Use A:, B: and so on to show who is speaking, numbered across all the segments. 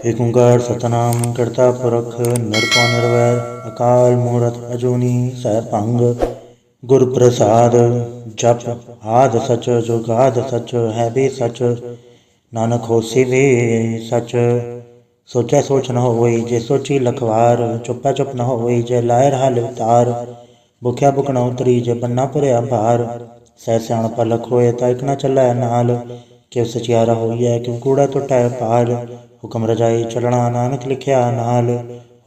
A: ਏਕ ਓਂਕਾਰ ਸਤਨਾਮ ਕਰਤਾ ਪੁਰਖ ਨਿਰਭਉ ਨਿਰਵੈਰ ਅਕਾਲ ਮੂਰਤ ਅਜੂਨੀ ਸੈਭੰਗ ਗੁਰ ਪ੍ਰਸਾਦ ਜਪ ਆਦਿ ਸਚ ਜੁਗਾਦ ਸਚ ਹੈ ਵੀ ਸਚ ਨਾਨਕ ਹੋਸੀ ਵੀ ਸਚ। ਸੋਚੈ ਸੋਚ ਨ ਹੋਈ ਜੇ ਸੋਚੀ ਲਖਵਾਰ ਚੁੱਪੈ ਚੁੱਪ ਨ ਹੋਈ ਜੇ ਲਾਇ ਰਹਾ ਲਿਵਤਾਰ। ਭੁਖਿਆ ਭੁਖ ਨ ਉਤਰੀ ਜੇ ਬੰਨਾ ਭਰਿਆ ਭਾਰ ਸਹਿ ਸਿਆਣਪ ਲਖ ਹੋਏ ਤਾਂ ਇਕ ਨ ਚੱਲੈ ਨਾਲ। ਕਿਵ ਸਚਿਆਰਾ ਹੋਈਐ ਕਿਵ ਕੂੜਾ ਟੁੱਟੈ ਪਾਰ ਹੁਕਮ ਰਜਾਈ ਚਲਣਾ ਨਾਨਕ ਲਿਖਿਆ ਨਾਲ।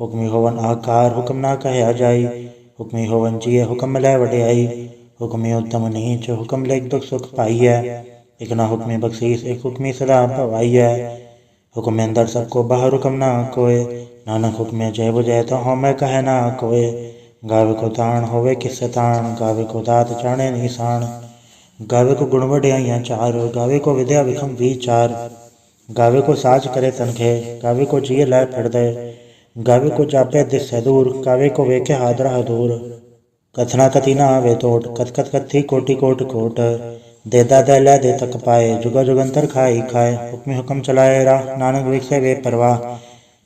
A: ਹੁਕਮੀ ਹੋਵਨ ਆਕਾਰ ਹੁਕਮ ਨਾ ਕਹਿਆ ਜਾਈ ਹੁਕਮੀ ਹੋਵਨ ਜੀਐ ਹੁਕਮ ਮਿਲੈ ਵਡਿਆਈ। ਹੁਕਮੀ ਉੱਤਮ ਨੀਚ ਹੁਕਮ ਲਿਖ ਦੁਖ ਸੁਖ ਪਾਈਐ ਇਕ ਨਾ ਹੁਕਮੀ ਬਖਸ਼ੀਸ ਇਕ ਹੁਕਮੀ ਸਦਾ ਭਵਾਈਐ। ਹੁਕਮ ਅੰਦਰ ਸਭ ਕੋ ਬਾਹਰ ਹੁਕਮ ਨਾ ਕੋਇ ਨਾਨਕ ਹੁਕਮੇ ਜੈ ਬੁਝੈ ਤਾਂ ਹਉਮੈ ਕਹੈ ਨਾ ਕੋਇ। ਗਾਵੇ ਕੋ ਤਾਣ ਹੋਵੇ ਕਿਸੈ ਤਾਣ ਗਾਵੇ ਕੋ ਦਾਤ ਜਾਣੈ ਨਿਸ਼ਾਨ। ਗਾਵੇ ਕੋ ਗੁਣ ਵਡਿਆਈਆਂ ਚਾਰ ਗਾਵੇ ਕੋ ਵਿਦਿਆ ਵਿਖਮ ਵੀਚਾਰ। ਗਾਵੇ ਕੋ ਸਾਜ ਕਰੇ ਤਨਖੇ ਗਾਵੇ ਕੋ ਜੀਅ ਲੈ ਫਿਰਦੇ। ਗਾਵੇ ਕੋ ਜਾਪੈ ਦਿਸੈ ਦੂਰ ਗਾਵੇ ਕੋ ਵੇਖੈ ਹਾਦਰਾ ਹਦੂਰ। ਕਥਨਾ ਕਥੀ ਨਾ ਆਵੇ ਤੋਟ ਕਥ ਕਥ ਕਥੀ ਕੋਟि ਕੋਟ ਕੋਟ। ਦੇਦਾ ਦੈ ਲੈ ਦੇ ਤਕ ਪਾਏ ਜੁਗਾ ਜੁਗੰਤਰ ਖਾਈ ਖਾਏ। ਹੁਕਮੀ ਹੁਕਮ ਚਲਾਏ ਰਾਹ ਨਾਨਕ ਵਿਖਸੇ ਵੇ ਪਰਵਾਹ।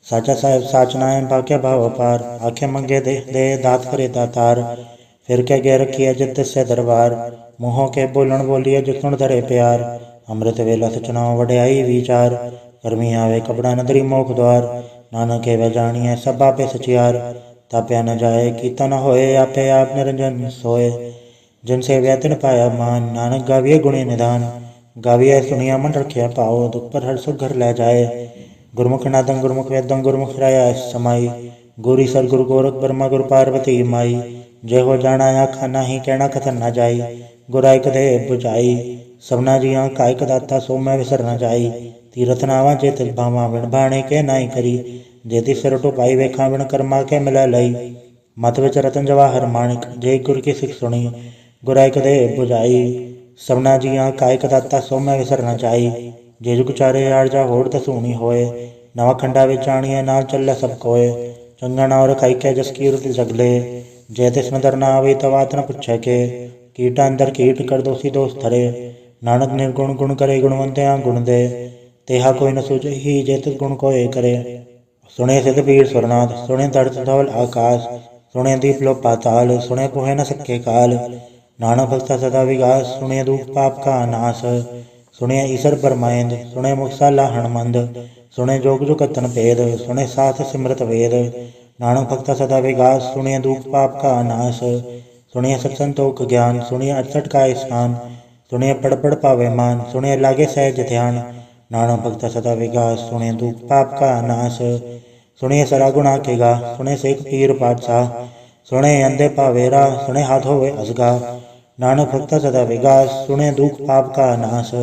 A: ਸਾਚਾ ਸਾਹਿਬ ਸਾਚ ਨਾਇ ਬਾਕਿਆ ਭਾਵ ਅਪਾਰ ਆਖੇ ਮੰਗੇ ਦੇ ਦਾਤ ਕਰੇ ਦਾਤਾਰ। ਫਿਰ ਕੇ ਗੇ ਰਖੀਐ ਜਿਤ ਤਿਸੈ ਦਰਬਾਰ ਮੂੰਹੋਂ ਕੇ ਬੋਲਣ ਬੋਲੀਐ ਜਿਤ ਸੁਣ ਧਰੇ ਪਿਆਰ। ਅੰਮ੍ਰਿਤ ਵੇਲਾ ਸਚਨਾਉ ਵਡਿਆਈ ਵਿਚਾਰ ਕਰਮੀ ਆਵੇ ਕਪੜਾ ਨਦਰੀ ਮੋਖ ਦੁਆਰ। ਨਾਨਕ ਏਵੈ ਜਾਣੀਐ ਸਭ ਆਪੇ ਸਚਿਆਰ ਤਾਪਿਆ ਨ ਜਾਏ ਕੀਤਾ ਨ ਹੋਏ ਆਪੇ ਆਪ ਨਿਰੰਜਨ ਸੋਏ। ਜਿਨ ਸੇਵਿਆ ਤਿਨ ਪਾਇਆ ਮਾਨ ਨਾਨਕ ਗਾਵੀਐ ਗੁਣੀ ਨਿਧਾਨ। ਗਾਵੀਐ ਸੁਣੀਆ ਮਨ ਰਖਿਆ ਭਾਉ ਦੁਖ ਪਰ ਹਰ ਸੁਖ ਘਰ ਲੈ ਜਾਏ। ਗੁਰਮੁਖ ਨਾਦੰ ਗੁਰਮੁਖ ਵੇਦੰ ਗੁਰਮੁਖ ਰਾਇਆ ਸਮਾਈ। ਗੁਰੀ ਸਰ ਗੁਰੂ ਗੋਰਖ ਬਰਮਾ ਗੁਰ ਪਾਰਵਤੀ ਮਾਈ। ਜੇ ਹੋ ਜਾਣਾ ਆਖਾ ਨਾਹੀ ਕਹਿਣਾ ਕਥਨ ਨਾ ਜਾਈ। ਗੁਰਾ ਇਕ ਦੇ ਬੁਝਾਈ ਸਭਨਾ ਜੀਆਂ ਕਾ ਇਕ ਦਾਤਾ ਸੋ ਮੈਂ ਵਿਸਰ ਨ ਜਾਈ। ਤੀਰਥ ਨਾਵਾਂ ਜੇ ਤਿਲ ਭਾਵਾਂ ਵਿਣ ਬਾਣੇ ਕੇ ਨਾਹੀ ਕਰੀ। ਜੇ ਤੀ ਸਿਰ ਟੁਪਾਈ ਵੇਖਾਂ ਵਿਣ ਕਰਮਾ ਕੇ ਮਿਲੈ ਲਈ। ਮਤ ਵਿੱਚ ਰਤਨ ਜਵਾਹਰ ਮਾਣਿਕ ਜੇ ਗੁਰ ਕੀ ਸਿੱਖ ਸੁਣੀ। ਗੁਰਾ ਇਕ ਦੇ ਬੁਝਾਈ ਸਭਨਾ ਜੀਆਂ ਕਾ ਇਕ ਦਾਤਾ ਸੋ ਮੈਂ ਵਿਸਰ ਨ ਜਾਈ। ਜੇ ਜੁਗ ਚਾਰੇ ਆੜ ਜਾ ਹੋੜ ਤਸੂਣੀ ਹੋਏ ਨਵਾਂ ਖੰਡਾ ਵਿੱਚ ਆਣੀਐ ਨਾਲ ਚੱਲੈ ਸਭ ਕੋਏ। ਚੰਗਾ ਨਾਉ ਰਖਾਈ ਕੈ ਜਸ ਕੀਰਤ ਜਗਲੇ ਜੇ ਤਿਸ ਨਦਰ ਨਾ ਆਵੇ ਤਾਂ ਬਾਤ ਨ ਪੁੱਛੈ ਕੇ। ਕੀਟਾ ਅੰਦਰ ਕੀਟ ਕਰ ਦੋਸੀ ਦੋਸ ਧਰੇ ਨਾਨਕ ਨਿਰਗੁਣ ਗੁਣ ਕਰੇ ਗੁਣਵੰਤਿਆਂ ਗੁਣ ਦੇ। ਤੇਹਾ ਕੋਈ ਨ ਸੂਝਈ ਜੇ ਤਿਸ ਗੁਣ ਕੋਏ ਕਰੇ। ਸੁਣੇ ਸਿਧ ਪੀਰ ਸੁਰਨਾਥ ਸੁਣੇ ਧਰਤ ਧਵਲ ਆਕਾਸ। ਸੁਣੇ ਦੀਪ ਲੋ ਪਾਤਾਲ ਸੁਣੇ ਕੋਹੈ ਨ ਸਕੇ ਕਾਲ। ਨਾਨਕ ਭਗਤਾ ਸਦਾ ਵਿਗਾਸ ਸੁਣੇ ਦੁਖ ਪਾਪ ਕਾ ਨਾਸ। ਸੁਣੇ ਈਸਰ ਪਰਮਾਇੰਦ ਸੁਣੇ ਮੁਕਸਾਲਾ ਹਣਮੰਦ। ਸੁਣੇ ਜੋਗ ਜੁਗਤਨ ਭੇਦ ਸੁਣੇ ਸਾਥ ਸਿਮਰਤ ਵੇਦ। ਨਾਨਕ ਭਗਤਾ ਸਦਾ ਵਿਗਾਸ ਸੁਣੇ ਦੁਖ ਪਾਪ ਕਾ ਨਾਸ। ਸੁਣਿਐ ਸਤ ਸੰਤੋਖ ਗਿਆਨ ਸੁਣਿਐ ਅਠਸਠ ਕਾ ਇਸਨਾਨ। ਸੁਣਿਐ ਪੜ ਪੜ ਪਾਵੇ ਮਾਨ ਸੁਣਿਐ ਲਾਗੇ ਸਹਿਜ ਧਿਆਨ। ਨਾਨਕ ਭਗਤਾ ਸਦਾ ਵਿਗਾਸ ਸੁਣੇ ਦੁਖ ਪਾਪ ਕਾ ਨਾਸ। ਸੁਣਿਐ ਸਰਾ ਗੁਣਾ ਕੇ ਗਾ ਸੁਣੇ ਸੇਖ ਪੀਰ ਪਾਤਸ਼ਾਹ। ਸੁਣੇ ਅੰਧੇ ਪਾਵੇ ਰਾਹ ਸੁਣੇ ਹਾਥ ਹੋਵੇ ਅਸਗਾ। ਨਾਨਕ ਭਗਤਾ ਸਦਾ ਵਿਗਾਸ ਸੁਣੇ ਦੁਖ ਪਾਪ ਕਾ ਨਾਸ।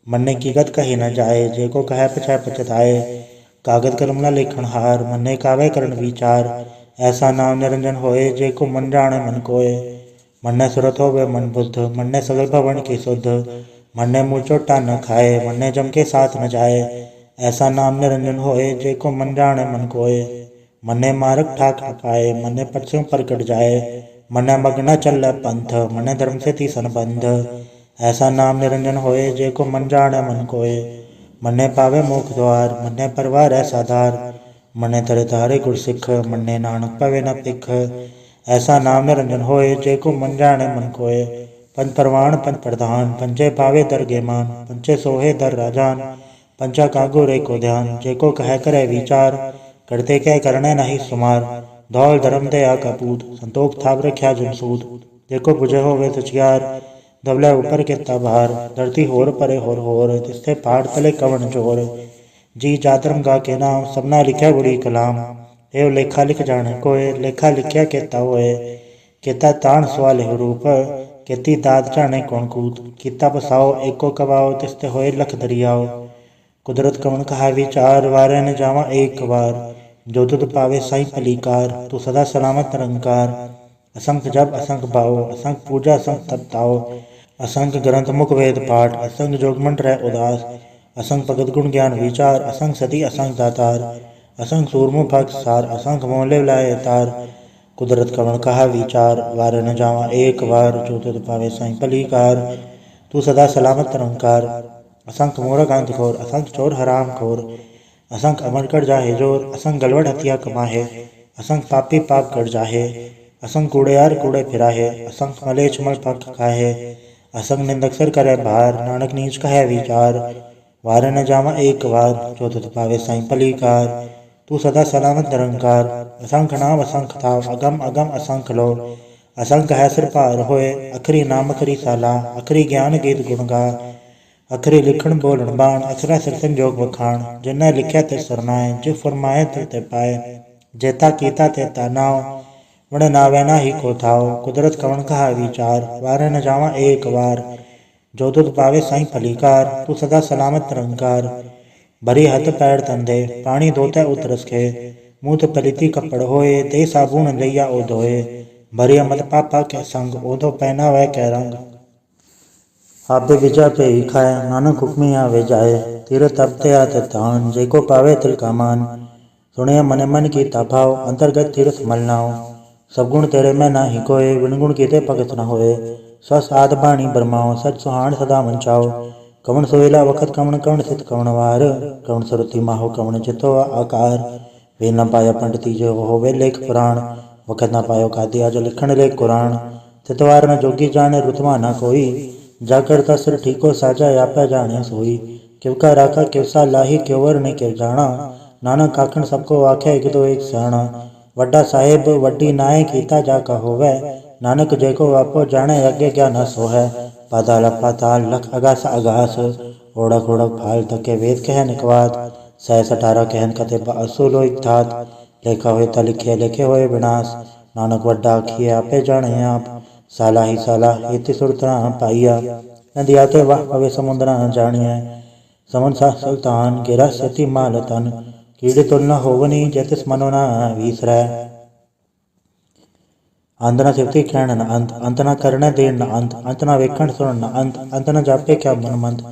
A: ਮੰਨੇ ਕੀ ਗਤ ਕਹੀ ਨ ਜਾਏ ਜੇ ਕੋ ਕਹਿ ਪਛੈ ਪਛਤਾਏ। ਕਾਗਦ ਕਲਮ ਨ ਲੇਖਣ ਹਾਰ ਮੰਨੇ ਕਾਵੇ ਕਰਨ ਵਿਚਾਰ। ਐਸਾ ਨਾਮ ਨਿਰੰਜਨ ਹੋਏ ਜੇ ਕੋ ਮਨ ਜਾਣੈ ਮਨ ਕੋਏ। ਮੰਨੇ ਸੁਰਤ ਹੋਵੇ ਮਨ ਬੁੱਧ ਮੰਨੇ ਸਗਲ ਭਵਨ ਕੀ ਸੁਧ। ਮੰਨੇ ਮੂੰਹ ਝੋਟਾ ਨ ਖਾਏ ਮੰਨੇ ਜਮ ਕੇ ਸਾਥ ਨ ਜਾਏ। ਐਸਾ ਨਾਮ ਨਿਰੰਜਨ ਹੋਏ ਜੇ ਕੋ ਮਨ ਜਾਣੈ ਮਨ ਕੋਏ। ਮੰਨੇ ਮਾਰਗ ਠਾਕ ਪਾਏ ਮੰਨੇ ਪਛਿਉ ਪ੍ਰਗਟ ਜਾਏ। ਮੰਨੇ ਮਗ ਨ ਚੱਲੈ ਪੰਥ ਮੰਨੇ ਧਰਮ ਸੇ ਤੀ ਸੰਬੰਧ। ਐਸਾ ਨਾਮ ਨਿਰੰਜਨ ਹੋਏ ਜੇ ਕੋ ਮਨ ਜਾਣੈ ਮਨ ਕੋਏ। ਮੰਨੇ ਪਾਵੇ ਮੋਖ ਦੁਆਰ ਮੰਨੇ ਪਰਵਾਰੈ ਸਾਧਾਰ। ਮੰਨੇ ਤਰੇ ਤਾਰੇ ਗੁਰ ਸਿੱਖ ਮੰਨੇ ਨਾਨਕ ਪਵੇ ਨ ਭਿਖ। ਐਸਾ ਨਾਮ ਨਿਰੰਜਨ ਹੋਏ ਜੇ ਕੋ ਮਨ ਜਾਣੈ ਮਨ ਕੋਏ। ਪੰਜ ਪਰਵਾਣ ਪੰਜ ਪ੍ਰਧਾਨ ਪੰਚੇ ਪਾਵੇ ਦਰਗੇ ਮਾਨ। ਪੰਚੇ ਸੋਹੇ ਦਰ ਰਾਜਾਨ ਪੰਚਾ ਕਾ ਗੁਰ ਏਕੋ ਧਿਆਨ। ਜੇ ਕੋ ਕਹਿ ਕਰੈ ਵਿਚਾਰ ਕਰਤੇ ਕਹਿ ਕਰਣੈ ਨਾਹੀ ਸੁਮਾਰ। ਧੌਲ ਧਰਮ ਦਇਆ ਕਾ ਪੂਤ ਸੰਤੋਖ ਥਾਪ ਰਖਿਆ ਜਨ ਸੂਤ। ਜੇ ਕੋ ਬੁਝੈ ਹੋਵੇ ਸਚਿਆਰ ਧਵਲੇ ਉਪਰ ਕੀਤਾ ਭਾਰ। ਧਰਤੀ ਹੋਰ ਪਰੇ ਹੋਰ ਤਿਸਥੇ ਪਹਾੜ ਤਲੇ ਕਵਣ ਚੋਰ। ਜੀ ਜਾਤਰਮ ਗਾ ਕੇ ਨਾਮ ਸਭਨਾ ਲਿਖਿਆ ਗੁੜੀ ਕਲਾਮ। ਏਵ ਲੇਖਾ ਲਿਖ ਜਾਣੈ ਕੋਏ ਲੇਖਾ ਲਿਖਿਆ ਕੇਤਾ ਹੋਏ। ਕੇਤਾ ਤਾਣ ਸਵਾ ਲਿਹੁ ਰੂਪ ਕੇਤੀ ਦਾਤ ਜਾਣੈ ਕੌਣ ਕੂਤ। ਕੀਤਾ ਪਸਾਓ ਏਕੋ ਕਵਾਓ ਤਿਸਤੇ ਹੋਏ ਲਖ ਦਰਿਆਓ। ਕੁਦਰਤ ਕਵਣ ਕਹਾ ਵਿਚਾਰ ਵਾਰੈ ਨ ਜਾਵਾਂ ਏਕ ਵਾਰ। ਜੋ ਤੁਧ ਪਾਵੇ ਸਾਈ ਭਲੀਕਾਰ ਤੂੰ ਸਦਾ ਸਲਾਮਤ ਨਿਰੰਕਾਰ। ਅਸੰਖ ਜਪ ਅਸੰਖ ਭਾਉ ਅਸੰਖ ਪੂਜਾ ਅਸੰਖ ਤਪ ਤਾਉ। ਅਸੰਖ ਗ੍ਰੰਥ ਮੁਖ ਵੇਦ ਪਾਠ ਅਸੰਖ ਜੋਗ ਮੰਡ ਰਹਿ ਉਦਾਸ। ਅਸੰਖ ਭਗਤ ਗੁਣ ਗਿਆਨ ਵਿਚਾਰ ਅਸੰਖ ਸਤੀ ਅਸੰਖ ਦਾਤਾਰ। ਅਸੰਖ ਸੂਰਮੁ ਭਗਤ ਸਾਰ ਅਸੰਖ ਮੋਹ ਲਿਵ ਲਾਏ ਤਾਰ। ਕੁਦਰਤ ਕਵਣ ਕਹਾ ਵਿਚਾਰ ਵਾਰੈ ਨ ਜਾਵਾਂ ਏਕ ਵਾਰ। ਜੋ ਤੁਧ ਪਾਵੇ ਸਾਈ ਭਲੀਕਾਰ ਤੂੰ ਸਦਾ ਸਲਾਮਤ ਨਿਰੰਕਾਰ। ਅਸੰਖ ਮੂਰਖ ਅੰਧ ਘੋਰ ਅਸੰਖ ਚੋਰ ਹਰਾਮ ਖੋਰ। असंख अमर कर जाहे जोर, असंख गलवड़ हथिया कमाहे, असंख पापी पाप कर जाहे, असंख कूड़ेयार कूड़े फिराहे, असंख मलेच्छ मल पंख खाहे, असंख निंदक सिर करे भार, नानक नीच कहे विचार, वार न जावा एक वार, जो तुध पावे साईं भलीकार, तू सदा सलामत निरंकार, असंख नाम असंख थाव, अगम अगम असंख लो, असंख है सिर पार होए, अखरी नाम अखरी साला, अखरी ज्ञान गीत गुण गा, अखरी लिखण बोलण बाण, असरा सिर संजोग वखाण, जिन्हें लिख्या ते सरनाए, जो फरमाए ते पाए, जेता कीता ते नाव, वण नावे ना ही को थाव, कुदरत कवन कहा विचार, वारे न जावा एक वार, जो तुध पावे साईं भलीकार, तू सदा सलामत निरंकार, भरी हथ पैर तंदे, पानी धोते उतरस खे, मूत पलिति कपड़ होए, दे साबुन लैया ओ धोए, भरी अमल पापा के संग, ओधो पहना वह के रंग, आपे विजा पे ही खाए, नानक हुक्मी आवे जाए, तीरथ तपते आते तान, जेको पावे तिल का मान, सुनिया मन मन की ताभाव, अंतर्गत तीर्थ मलनाओ, सब गुण तेरे में ना ही कोय, विणगुण कीते भगत न होए, स्वस्थ आद बाणी बरमाओ, सच सुहाण सदा मंचाओ, कवन सोएला वखत कवन कवन सित कवन वार, कवन सुरति माहो कवन चितो आकार, वे न पाया पंडिती जो होवे लेख पुराण, वखत न पायो कादिया जो लिखण लेख कुरान, तितवार न जोगी जाने रुतवा न कोई, जाकर तसर ठीको साजा आपे जाने सोई, किवका राखा किवसा लाही क्योवर ने किव जाना, नानक आखण सबको आखे एक दो एक स्याणा, वड्डा साहेब वड्डी नाए कीता जाका होवे, नानक जेको आपो जाने अगे क्या न सोहै, पाताल पाताल लख अगास अगास, ओढ़क ओढ़क फाल तके वेद कह निकवात, 618 कहन कते असुलो इकथात, लेखा हुए ता लिखे लेखे हुए विनाश, नानक वड्डा आखिए आपे जाने आप, साला ही साला इति सुरतना पाइया, नदियाते वाह पवे समुद्रा जानिए, समन सा सुल्तान गिरा सती माल तन, कीड़े तुलना होवनी जतिस मनोना वीसरै, अंत न सिवती कहण न अंत, अंत न करने देन न अंत, अंत न वेखण सुन न अंत, अंत न जापे क्या मन मंत,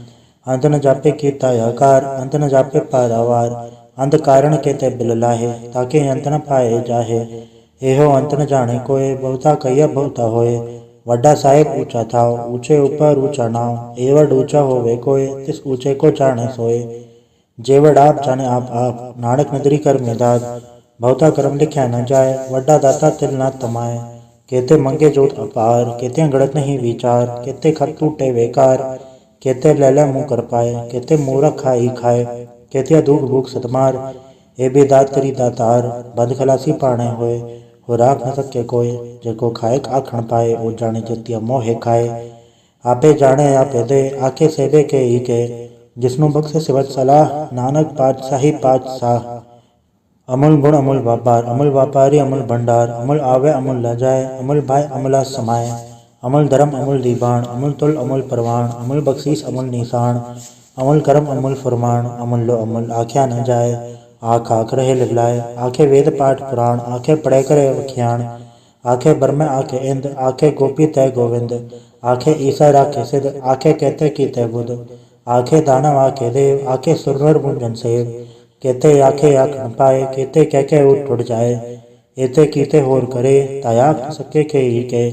A: अंत न जापे कीता आकार, अंत न जापे पारावार, अंत कारण के ते बिल लाहे, ताके अंत न पाए जाहे, एहो अंत न जाने कोय, बहुता कहिया बहुता होए, वड्डा साहेब ऊंचा थाव, ऊंचे ऊपर ऊंचा नाव, एवड ऊंचा होवे कोय, तिस ऊंचे को जाने सोए, जेवड़ आप जाने आप, नानक नदरी कर मेदाद, बहुता कर्म लिख्या न जाए, वड्डा दाता तिल न तमाए, केते मंगे जोत अपार, केते गड़त नहीं विचार, केते खत टूटे बेकार, केते लैला मुँह कर पाए, केते मूरख खाई खाए, केते दुख भूख सतमार, ए भी दात करी दातार, बंद खलासी पाने होए, हो राख न सके कोय, जेको खाए आखण पाए, ओ जाने जतिया मोहे खाए, आपे जाने आपे दे, आखे सेबे के ही के, जिसनु बख्शे सिवत सलाह, नानक पातशाही पातशाह, अमूल गुण अमूल व्यापार, अमूल व्यापारी अमूल भंडार, अमूल आवे अमूल ल जाए, अमूल भाई अमूला समाए, अमूल धर्म अमूल दीबान, अमूल तुल अमूल परवान, अमूल बख्शीस अमूल निशान, अमूल कर्म अमूल फरमान, अमूल लो अमूल आख्या न जाए, आख आख रहे लिखलाए, आखे वेद पाठ पुराण, आखे पढ़े करे वख्याण, आखे ब्रह्म आखे इंद, आखे गोपी तय गोविंद, आखे ईसा राखे सिद्ध, आखे कहते की तय बुध, आखे दानव आखे देव, आखे सुरनर मुंजन सेव, केते आखे आख न पाए, केते कह के उठ उठ जाए, एते कीते होर करे, तायाख न सके के ही के,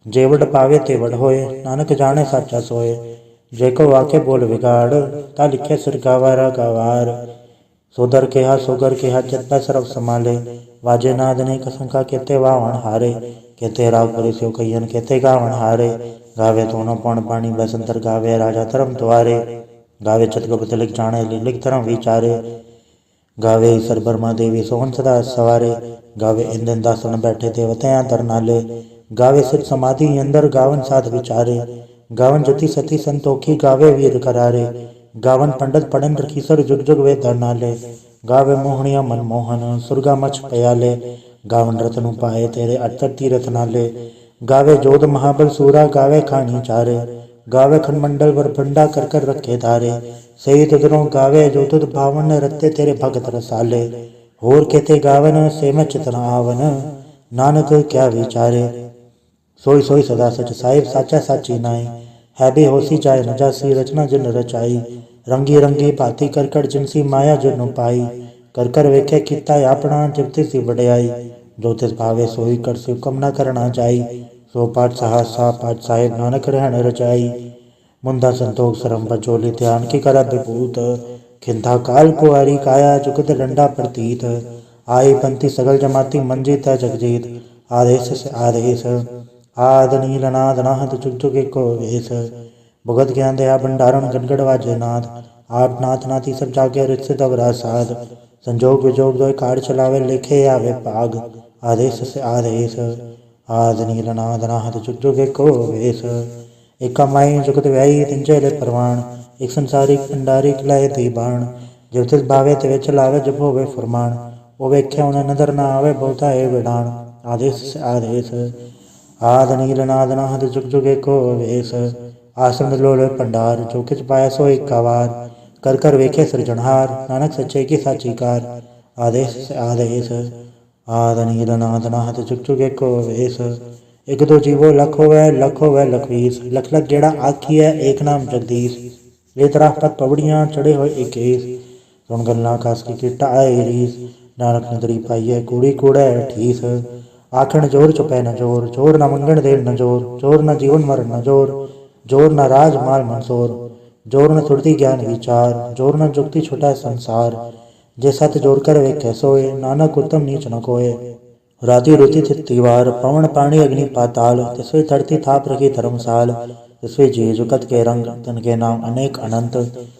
A: जेवड़ पावे तेवड़ होए, नानक जाने साचा सोए, जेको आखे बोल बिगाड़, ता लिखे सिर गावारा गावार, सोदर केहा सोगर केहा चित्ता सरव संभाले, वाजे नाद ने कसंका केते वावण हारे, केते राग परे स्यो कहियन केते गावण हारे, गावे दोनों पौन पानी बसंतर गावे राजा धर्म द्वारे, गावे चतगुप्त लिख जाने लिख धर्म विचारे, गावे ईसर बर्मा देवी सोहन सदा सवारे, गावे इंदन दासन बैठे देवतया तरनाले, गावे सिद्ध समाधि अंदर गावन साध विचारे, गावन जति सती संतोखी गावे वीर करारे, गावन पंडित पढ़न रखीसर जुग जुग वे धरनाले, गावे मोहनिया मनमोहन सुरगा मछ पयाले, गावन रतनु पाए तेरे अठतर तीरथ नाले, गावे जोध महाबल सूरा गावे खानी चारे, गावे खंडमंडल वर भंडा कर कर रखे धारे, सही तुदरों गावे जो तुद भावन रत्ते तेरे भगत रसाले, होर केते गावन से में चितना आवन, नानक क्या विचारे, सोई सोई सदा सच साहिब साचा साची नाई, है भी होसी जाए न जासी रचना जिन रचाई, रंगी रंगी भांति कर कर जिनसी माया जिन पाई, कर कर वेखे किता अपना जिवती सी बड़ाई, जो तिस भावे सोई कर सिव कम न करना जाई, सो पाठ साहसा पाठ साहिब नानक रहन रचाई, मुंदा संतोख सरम बचोली ध्यान की कर विभूत, खिंथा काल कुआरी काया जुगत डंडा प्रतीत। आई पंथी सगल जमाती मंजी तय जगजीत। आदेश से आदेश आद नील नाद नाहत जुग जुग एको वेश। भगत ज्ञान दया भंडारण गड़गड़ वाजे नाद। आप नाथ नाथी सब जागे रित दबरा साध। संजोग विजोग दो कार चलावे लिखे आवे पाग। आदेश से आदेश आद नील नाद नाहत जुग जुग एको वेश। एका माई जुगत व्याई तिंजे ले परवान। एक संसारिक भंडारिक लय दी बाण। जब तिस भावे तिवे चलावे जब होवे फरमान। वो वेख्या उन्हें नदर न आवे बहुता है विडान। आदेश से आदेश आद नील नाद नाहत जुग जुग एको वेश। आसन लोल भंडार जो किच पाया सो एका वार। कर कर वेखे सृजनहार नानक सच्चे की साची कार। आदेश से आदेश आद नील नाद नाहत जुग जुग एको वेश। एक दो जीवो लख होवे लखवीस। लख लख गेड़ा आखी है एक नाम जगदीश। ये तरह पत पवड़ियाँ चढ़े हुए इक्कीस। सुन गल्ला कास की किट्टा आए रीस। नानक नदरी पाइये कूड़ी कूड़े ठीस। आखण जोर चुपै न जोर जोर न मंगण देर न जोर। जोर न जीवन मरण न जोर जोर न राज माल मंसोर। जोर न सुरती ज्ञान विचार जोर न जुक्ति छुटा संसार। जे सत जोर कर वे कैसोए नानक उत्तम नीच न कोय। राति रुति तिवार पवन पानी अग्नि पाताल। तिसवे धरती थाप रखी धर्मसाल। तिसवे जी जुगत के रंग तन के नाम अनेक अनंत।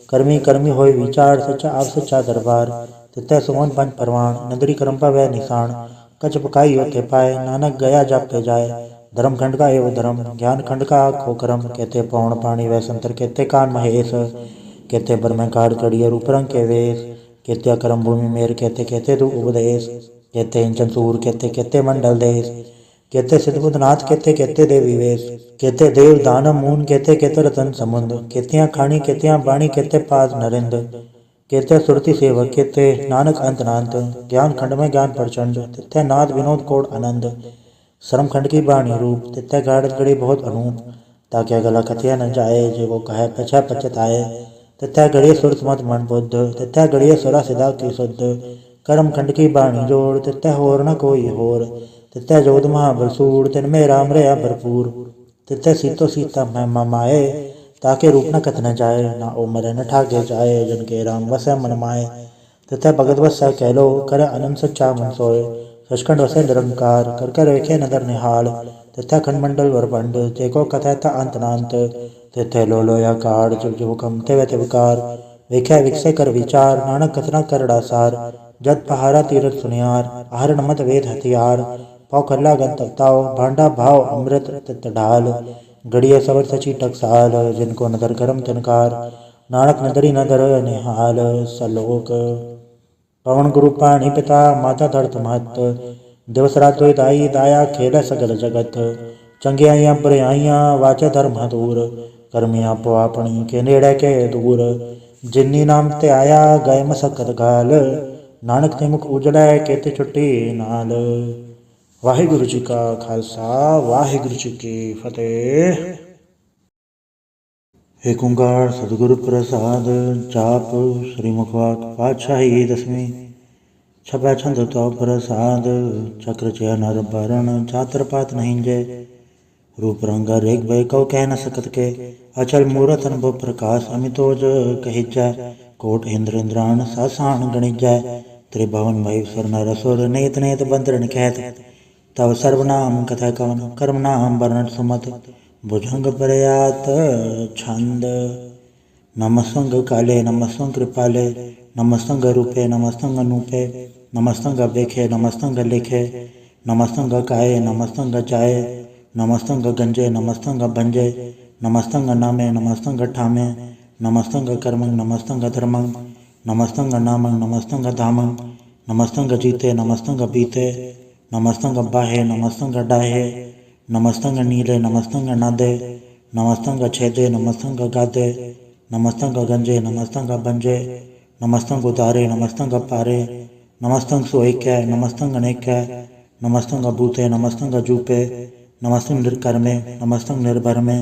A: कर्मी कर्मी होय विचार सच्चा आप सच्चा दरबार। तितै सुमन पंच परवान नदरी करम्पा वह निशान। कच पकाई होते पाए नानक गया जापते जाए। धर्म खंड का एवं धर्म ज्ञान खंड का आखो करम। कहते पौण पानी वह संतर कहते कान महेश। कहते बर में कार चढ़िए रूपरंग के वेश। कहते करम भूमि मेर कहते कहते दु उपदेश। कहते इंचन सूर कहते कहते मंडल देश। कहते सिद्धबुद्धनाथ कहते कहते देवी वेश। कहते देव दानव मून कहते कहते रतन समुंद। कहतियाँ खानी कहतियाँ बाणी कहते पाद नरिंद। कहते सुरति सेवक कहते नानक अंत नांत। ज्ञान खंड में ज्ञान प्रचंड तिथै नाद विनोद कोड आनंद। श्रम खंड की बाणी रूप तिथै गाड़त गड़ी बहुत अनूप। ताकि गला कथिया न जाए जे वो कहे पछा पछताए। तिथै गड़िए सुरत मत मन बुद्ध तिथै गड़िए सुरा सिदा की शुद्ध। कर्म खंड की बाणी जोड़ तिथै होर न कोई होर। तिथै जोध महाबलसूर तिनमें राम रया भरपूर। तिथै सीतो सीता महिमा माए ताके रूप न कथ न जाए। ना ओ मरे न ठाके जाए जिनके राम वसै मन माए। तिथै भगत वसै कहलो कर अनंत सच्चा मन सोए। सचखंड वसै निरंकार कर कर वेखे नदर निहाल। तिथै खंड मंडल वरपंड जेको कथै ता अंत नांत। तिथै लो लोया काड़ जुग जुग हुकम तिवै तिवकार। वेख्या विकसे कर विचार नानक कथना करड़ा सार। जत पहारा तीरथ सुनियार आहरण मत वेद हथियार। पौ खल्ला गन तपताओ भांडा भाव अमृत तित ढाल। गड़िया सवर सची टकसाल जिनको नदर करम तिनकार। नानक नदरी नदर निहाल सलोक। पवन गुरु पाणी पिता माता धरत महत। दिवस रात दाई दाया खेल सगल जगत। चंगियाइयाँ बुराइयाँ वाचे धर्म दूर। कर्मियाँ पो अपनी के नेड़े के दूर। जिन्नी नाम ते आया गए मसकत गाल। नानक ते मुख उजड़ै केते छुट्टी नाल। वाहिगुरु जी का खालसा वाहिगुरु जी की फतेह। एक ओंकार सतगुरु प्रसाद जाप श्री मुखवाक पातशाही दसवीं। छपै छंद तो प्रसाद चक्र चय नर भरण छात्र पात नहीं जय। रूप रंग रेख भय कौ कह न सकत के। अचल मूरत अनुभव प्रकाश अमितोज कहिजै। कोट इंद्र इंद्राण सासाण गणिजै। त्रिभुवन महेश्वर नर असुर नेत नेत बंदरन कहत। तव सर्वनाम कथय कवन कर्म नाम वर्णन सुमत। भुजंग प्रयात छंद नमस्तंग काले नमस्तंग कृपाले। नमस्तंग रूपे नमस्तंग अनूपे। नमस्तंग अवेखे नमस्तंग लेखे। नमस्तंग काये नमस्तंग जाये। नमस्तंग गंजे नमस्तंग भंजे। नमस्तंग नामे नमस्तंग ठामे। नमस्तंग कर्मंग नमस्तंग धर्मंग। नमस्तंग नामंग नमस्तंग धामंग। नमस्तंग जीते नमस्तंग बीते। नमस्तंग बाहे नमस्तंग डाहे। नमस्तंग नीले नमस्तंग नादे। नमस्तंग छेदे नमस्तंग गादे। नमस्तंग गंजे नमस्तंग भंजे। नमस्तंग उदारे नमस्तंग पारे। नमस्तंग सुएकै नमस्तंग अनेकै। नमस्तंग भूते नमस्तंग जूपे। नमस्तंग निर्कर्मे नमस्तंग निर्भरमे।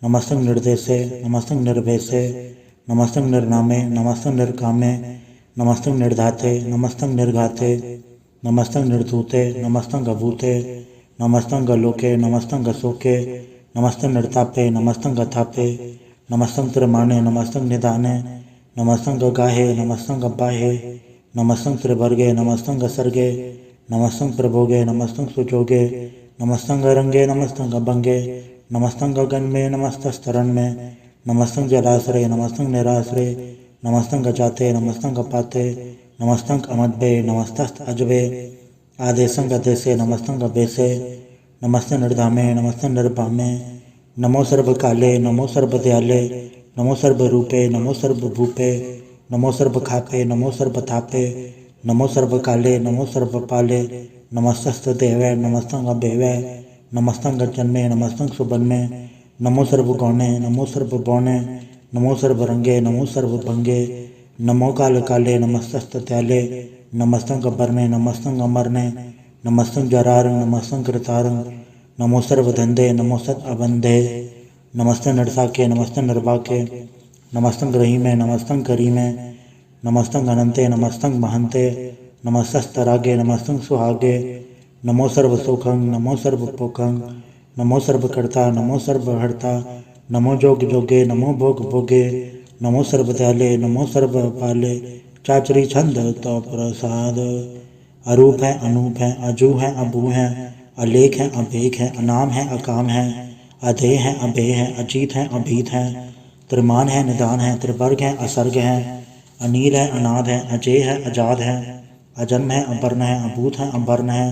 A: नमस्तंग निर्देशे नमस्तंग निर्भेसे। नमस्तंग निर्नामे नमस्तंग निर्कामे। नमस्तंग निर्धाते नमस्तंग निर्घाते। नमस्तंग निर्धूते नमस्तंग भूते। नमस्तंग लोके नमस्तंग सोके। नमस्तंग निर्तापे नमस्तंग थापे। नमस्तंग त्रिमाणे नमस्तंग निधाने। नमस्तं गाहे नमस्तं बाहे नमस्तं त्रिवर्गे नमस्तं सर्गे नमस्तं प्रभोगे नमस्तं सुजोगे नमस्तं रंगे नमस्तं भंगे नमस्तं गगन्मे नमस्तस्तरन्मे नमस्तं जलाश्रय नमस्तं निराश्रय नमस्तं जाते नमस्तं पाते नमस्तं अमद्भे नमस्तस्त अजबे आदेशं गदेशे नमस्तं बेसे नमस्ते निर्धामे नमस्ते निर्भामे नमो सर्वकाले नमो सर्वदयाले नमो सर्वरूपे नमो सर्वभूपे नमो सर्वखापे नमो सर्वथापे नमो सर्वकाले नमो सर्वपाले नमस्तस्तदेवे नमस्तं अभेवे नमस्तं गजन्मे नमस्तं सुबन्मे नमो सर्वगौणे नमो सर्वबौणे नमो सर्वरंगे नमो सर्वभंगे नमो काल काले नमस्तस्तत्याले नमस्तं गबरने नमस्तं अमरने नमस्तं जरारंग नमस्तं कृतारंग नमो सर्वधंधे नमो सत अबंधे नमस्ते नरसाके नमस्ते नरबाके नमस्तं रहीमे नमस्तं करीमे नमस्तं अनंते नमस्तं महंते नमस्तस्तरागे नमस्तं सुहागे नमो सर्वसुखं नमो सर्वपोखं नमो सर्वकर्ता नमो सर्वहर्ता नमो जोग जोगे नमो भोग भोगे नमो सर्वदयाले नमो सर्वपाले चाचरी छंद तो प्रसाद अरूप है अनूप है अजू है अबू है अलेख है अभेख है अनाम है अकाम है अधेय है अभेय है अजीत है अभीत है त्रिमान है निदान है त्रिवर्ग है असर्ग है अनील है अनाद है अजय है अजाद है अजन्म है अवर्ण है अभूत है अवर्ण है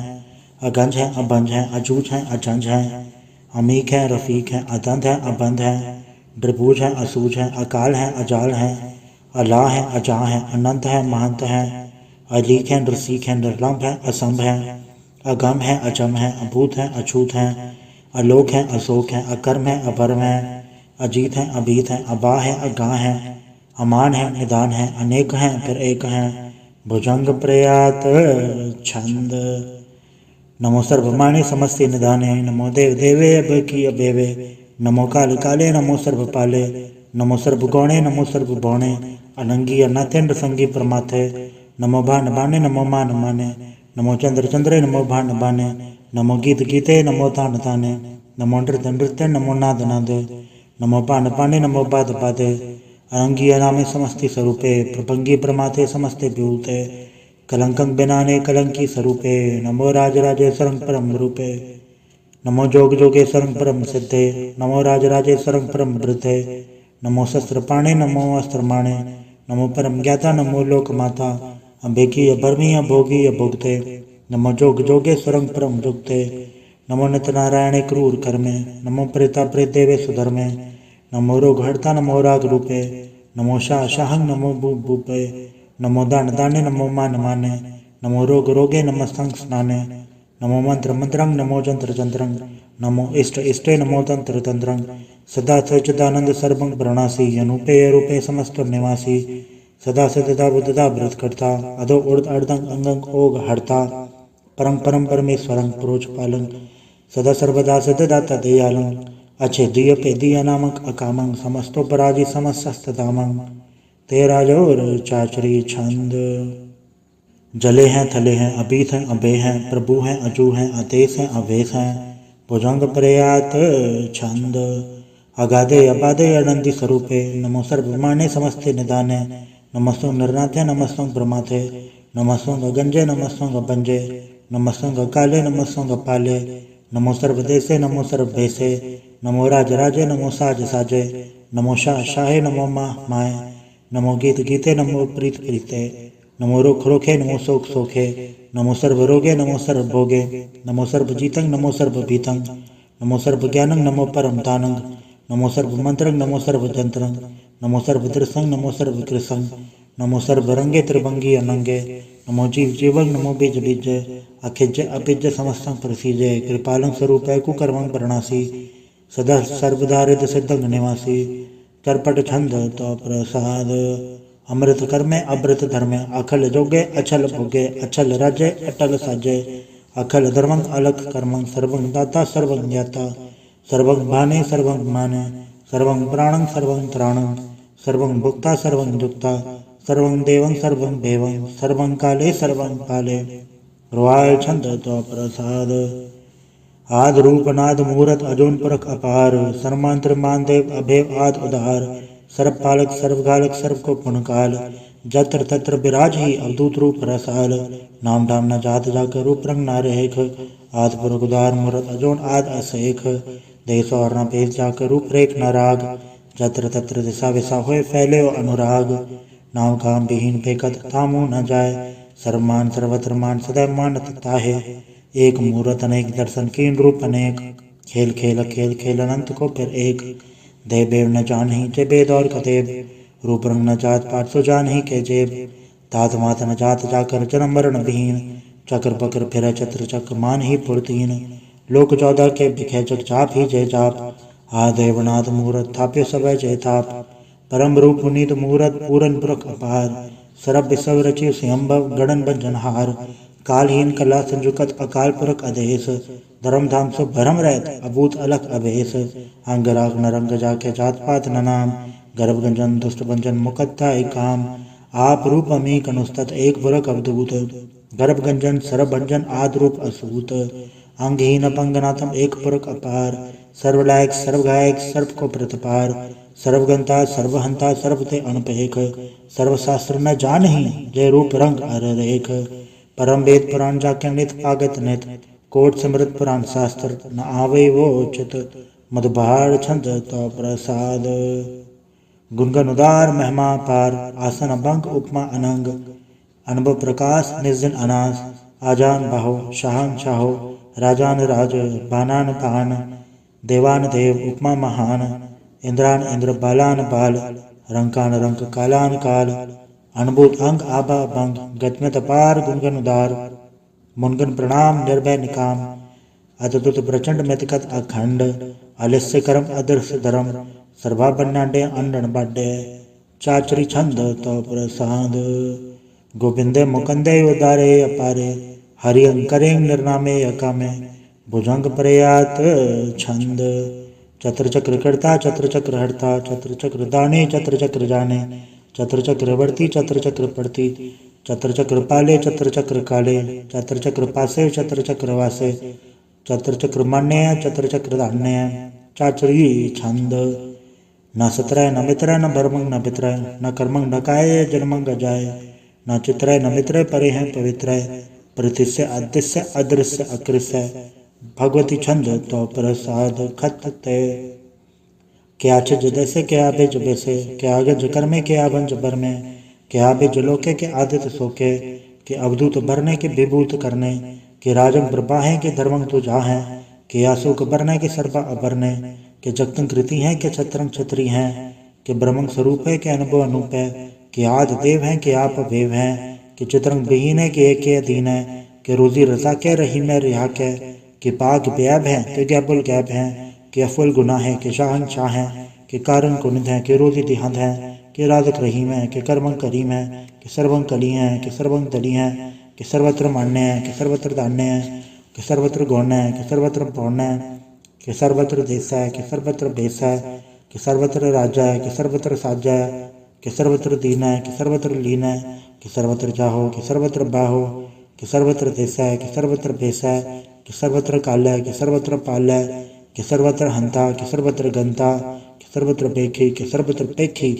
A: अगंज है अभंज है अजूज है अजंज है अमीक है रफीक है अदंत है अबंध है द्रिभुज है असूज है अकाल है अजाल है अला है अजा है अनंत है महंत है अलीक है नृसिक है निर्लम्ब है असंभ है अगम है अजम है अभूत है अछूत है अलोक है अशोक है अकर्म है अभर्म है अजीत है अभीत है अबा है अगा है अमान है निदान है अनेक है फिर एक है भुजंग प्रयात छंद नमो सर्वमाणे समस्ते निदाने नमो देव देवे अब की अबेवे नमो काल काले नमो सर्वपाले नमो सर्वगौणे नमो सर्वभौणे अनंगी अनाथे नृसंगी प्रमाथे नमो भान बाने नमो मान माने नमो चंद्र चंद्रे नमो भान बाने नमो गीत गीते नमो तान ताने नमो नृत्य नृत्य नमो नाद नादे नमो पान पाने नमो बाद पादे अनंगी अनामे समस्ति स्वरूपे प्रभंगी प्रमाथे समस्ते विभूते कलंकं बिनाने कलंकी स्वरूपे नमो राजराजेश्वरं परम रूपे नमो जोग जोगेश्वरं परम सिद्धे नमो राजराजेश्वरं परम वृद्धे नमो शस्त्रपाणे नमो अस्त्रमाणे नमो परम ज्ञाता नमो लोकमाता अम्बेकी अभर्मी अभोगी अभोगते नमो जोग जोगेश्वरं परम जुगते नमो नितनारायणे क्रूर कर्मे नमो प्रेता प्रेत देवे सुधर्मे नमो रोग हर्ता नमो राग रूपे नमो शाह शाहं नमो भूप भूपे नमो दान दाने नमो मान माने नमो रोग रोगे नमस्तं स्नाने नमो मंत्र मंत्रं नमो जंत्र जंत्रं नमो इष्ट इष्टे नमो तंत्र तंत्रं सदा सच्चिदानंद सर्वं प्रणासी अनूपे रूपे समस्त निवासी सदा सदा बुद्धदा व्रत करता अधो उर्द अर्धं अंगं ओग हरता परम परम परमेश्वरं प्रोच पालं सदा सर्वदा सदाता दयालं अच्छेदीय पेदीय नामक अकामं समस्तो पराजि समस्तदामं तेरा जोर चाचरी छंद जले हैं थले हैं अबीत हैं अबे हैं प्रभु हैं अजू हैं अतेश हैं अवेश हैं भुजंग प्रयात छंद अगाधे अबाधे अनंति स्वरूपे नमो सर्वमाने समस्ते निदाने नमस्तों निर्नाथे नमस्तों ब्रह्माथे नमस्तों गंजे नमस्तों गंजे नमस्तों काले नमस्तों पाले नमो सर्वदेशे नमो सर्वभेसे नमो राज राजे नमो साज साजे नमो शाह शाहे नमो माह माए नमो गीत गीते नमो प्रीत प्रीते नमो रोख रोखे नमो शोक सोखे नमो सर्व रोगे नमो सर्व भोगे नमो सर्व जीतं नमो सर्व भीतं नमो सर्व ज्ञानं नमो परम दानं नमो सर्व मंत्रं नमो सर्व जंत्रं नमो सर्व दृसं नमो सर्व कृसं नमो सर्व रंगे त्रिभंगी अनंगे नमो जीव जीवं नमो बीज बीज अखिज अपिज समस्तं प्रसीजे कृपालं स्वरूपै कुकर्मं प्रणासी सदा सर्वदारिद सिद्धं निवासी चरपट छंद तो प्रसाद अमृत कर्मे अमृत धर्मे अखल जोगे अचल भोगे अचल राजे अटल साजे अखल धर्मं अलख कर्मं सर्वं दाता सर्वं ज्ञाता सर्वं भाने सर्वं माने सर्वं प्राणं सर्वं त्राणं सर्वं भुक्ता सर्वं दुक्ता सर्वं देवं सर्वं देवं सर्वं काले सर्वं काले रुआय छंद तो प्रसाद आद रूप नाद मूरत अजोन परख अपार सर्मांतर मान देव अभेव आद उदार सर्वपालक सर्वघालक सर्व को पुनकाल, जत्र तत्र विराज ही अवधूत रूप रसाल, नाम धाम न जात जाकर रूप रंग न रेख, आद पुरख उदार मूरत अजोन आद असेख, देश और न भेद जाकर रूप रेख न राग, जत्र तत्र दिशा विशा होए फैले अनुराग, नाम काम विहीन फेकत थामू न जाय, सर्वमान सर्वत्र मान सदैव मानत ताहे, एक मूरत अनेक दर्शन कीन रूप अनेक, खेल खेल अनंत को फिर एक, देव बेव न जानही जे वेद और कदेव, रूप रंग न जात पात सो जानही के जेब, तात मात न जात जाकर जन्म मरण विहीन, चक्र बक्र फिर चत्र चक्र मान ही फुर्तीन, लोक 14 के बिखे जग जाप ही जय जाप, आदेवनाथ मूरत थाप्य सब जय थाप, परम रूप पुनीत मूरत पूरन पुरख अपार, सरब विसव रचिव स्वयंभव गणन बंजनहार, कालहीन कला संजुकत अकाल पुरख अधेश, धर्म धाम सो भरम रहत अभूत अलख अभेश, अंग राग नरंग जाके जात पात न नाम, गर्भ गंजन दुष्ट भंजन मुकद्दा एक काम, आप रूप अमीक अनुस्तत एक पुरख अवधूत, गर्भ गंजन सरभ भंजन आद रूप असूत, अंगहीन अपंगनाथम एक पुरख अपार, सर्वलायक सर्वगायक सर्व को प्रतिपार, सर्वगंता सर्वहंता सर्वते अनपेख, सर्वशास्त्र न जानही जय रूप रंग अर रेख, परम वेद पुराण जाके नित पागत नित, कोट समृत पुराण शास्त्र न आवे वो उचित, मधुबार छंद तो प्रसाद, गुणगन उदार महिमा पार, आसन अभंग उपमा अनंग, अनुभव प्रकाश निर्जन अनास, आजान बाहो शाहन शाहो, राजान राज बानान पान, देवान देव उपमा महान, इंद्रान इंद्र बालान बाल, रंकान रंक कालान काल, अनुभूत अंग आभा भंग, गतमत अपार गुणगन उदार, मुनगन प्रणाम निर्भय निकाम, अद्भुत प्रचंड मितकत अखंड, अलिस्य करम अदृश्य धर्म, सर्वा बन्नाडे अंडन बाडे, चाचरी छंद तो प्रसाद, गोविंदे मुकंदे उदारे अपारे, हरि अंकरें निर्नामे अकामे, भुजंग प्रयात छंद, चत्र चक्र करता चत्र चक्र हरता, चत्र चक्र दाने चत्र चक्र जाने, चत्र चक्र वर्ती चत्र चक्र पड़ती, चत्र चक्र पाले चत्र चक्र काले, चत्र चक्र पासे चत्र चक्र वासे, चत्र चक्र मान्य चत्र चक्र धान्य, चाचरी छंद, न सत्रय न मित्रय न भरमंग न पित्रय, न कर्मंग न काय जन्मंग जाय, न चित्रय न मित्रय परे हैं पवित्रय, प्रतिस्य अदृश्य अदृश्य अकृष्य, भगवती छंद तो प्रसाद खत्ते, क्या छिज जैसे क्या बेज बेसे, क्या गज कर्मे क्या भंज बर में, क्या बेज लोके के आदित्य सोके, के अवधूत भरने के विभूत करने, के राजंग प्रभाहें के धर्मंग तुझा है, के आशोक बरने के सर्वा अबरने, के जगतंग कृति हैं के छत्रंग छत्री हैं, के ब्रह्मंग स्वरूप है के अनुभव अनूप है, के आद देव हैं के आप वेव हैं, कि चित्रंग विहीन है कि एक अधीन है, कि रोजी रजा के रही में रिहा के पाक ब्याब है कि गैबुल गैब है, कि अफुल गुनाह है कि शाहन शाह है, कि कारण कुनिद है कि रोजी दिहंद है, कि राजक रहीम है कि कर्मंग करीम है, कि सर्वंग कली है कि सर्वंग दली है, कि सर्वत्र मान्य है कि सर्वत्र दान्य है, कि सर्वत्र गौण है कि सर्वत्र पौर्ण है, कि सर्वत्र देश है कि सर्वत्र बेस है, कि सर्वत्र राजा है कि सर्वत्र साजा है, कि सर्वत्र दीन है कि सर्वत्र लीन है, कि सर्वत्र जाहो कि सर्वत्र बाहो, कि सर्वत्र देश है कि सर्वत्र बेस है, कि सर्वत्र काल है कि सर्वत्र पाल है, कि सर्वत्र हंता कि सर्वत्र गंता, कि सर्वत्र बेखी कि सर्वत्र पेखी,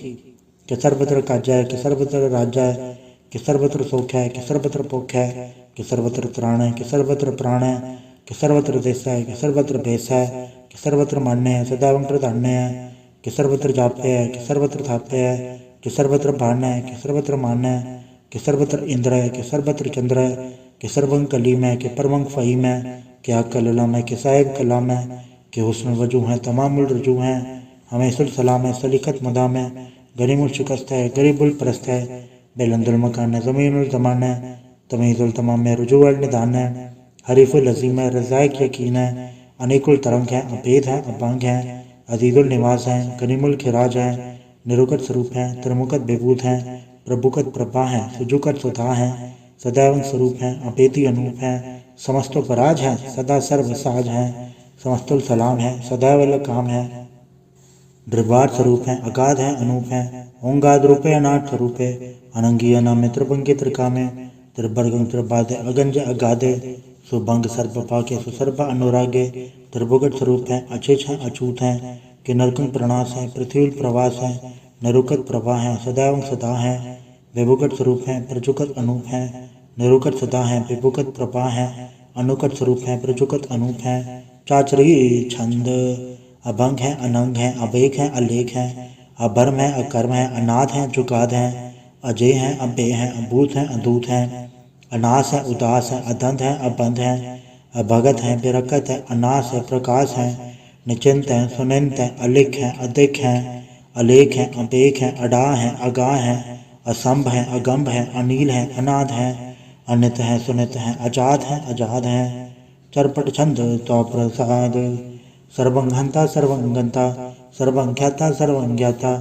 A: कि सर्वत्र काजा है कि सर्वत्र राजा है, कि सर्वत्र सौख्य है कि सर्वत्र पोख है, कि सर्वत्र त्राण है कि सर्वत्र प्राण है, कि सर्वत्र देश है कि सर्वत्र भेष है, कि सर्वत्र मान्य है सदैव प्रधान्य है, कि सर्वत्र जाप्य है कि सर्वत्र थाप्य है, कि सर्वत्र भान है कि सर्वत्र मान है, कि सर्वत्र इंद्र है कि सर्वत्र चंद्र है, कि सर्वंग कलीम है कि परमंग फहीम है, कि आग कलम है कि साहिब कलाम है, कि हुस्न वजू है तमामुल रजू है, हमें सुल सलाम है सलीकत मदाम है, गरीमुल शिकस्त है गरीबुल परस्त है, बेलंदुल मकान है ज़मीनुल ज़मान है, तमीज़ुल तमाम में रुजूअल निदान है, हरीफुल अज़ीम है रज़ाइक यकीन है, अनेकुल तरंग है अभेद है अपांग है, अजीजुल निवास है गनीमुल खिराज है, निरुकत स्वरूप है त्रिमुकत विभूत है, प्रभुकत प्रभा है सुजुकत सुधा है, सदैव स्वरूप है अपेति अनूप है, समस्तो पराज है सदा सर्व साज है, समस्तुल सलाम है सदैव काम है, द्रिवार स्वरूप है अगाध है अनूप है, ओंगाद रूपे अनाथ स्वरूपे, अनंगी अनाम त्रिभंगी त्रिकामे, त्रिभर्गं त्रिबाधे अगंज अगाधे, सुभंग सर्प पाके सुसर्प अनुरागे, त्रिभुगत स्वरूप है अचिछ है अछूत है, कि नरकंग प्रणाश है पृथ्वी प्रवास है, निरुकत प्रभा हैं, सदैव सदा हैं, विभुकट स्वरूप हैं, प्रजुकत अनूप हैं। निरुकत सदा हैं, विभुकत प्रभा हैं, अनुकट स्वरूप हैं, प्रजुकत अनूप हैं। चाचरी छंद अभंग हैं, अनंग हैं, अभेक हैं, अलेख हैं, अभर्म हैं, अकर्म हैं, अनाथ हैं, जुगाद हैं, अजय हैं, अव्यय हैं, अभूत हैं, अदूत हैं, अनास है, उदास है, अदंत है, अबंध है, अभगत है, बेरकत है, अनास है, प्रकाश है, निचिंत है, सुनिंत है, अलिख है, अधिक है, अलेख है, अपेक है, अडा है, अगा है, असंभ है, अगंभ है, अनील है, अनाद है, अनित है, सुनित है, अजात है, अजाद है। चरपट छंद तो प्रसाद सर्वंघंता सर्वंगंता सर्वंख्याता सर्वज्ञाता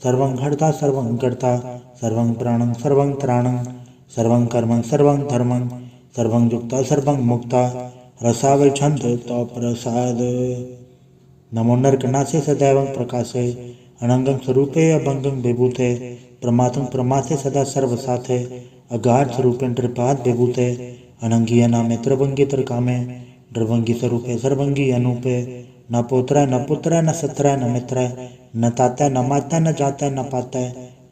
A: सर्वंघर्ता सर्वंकर्ता सर्वं प्राणं सर्वं त्राणं सर्वं कर्मं सर्वं धर्मं सर्वं युक्ता सर्वं मुक्ता। रसावल छंद तो प्रसाद नमो नरकनासे सदैव प्रकाशे अनंगं स्वरूपे अभंगं विभूते प्रमातं प्रमाथे सदा सर्वसाथे अगाध स्वरूपे त्रिपाद विभूते अनंगीय नामे त्रिभंगी त्रिकामे द्रवंगी स्वरूपे सर्वंगी अनूपे न पोत्र न पुत्र न सत्र न मित्र न ताता न माता न जाता न पाता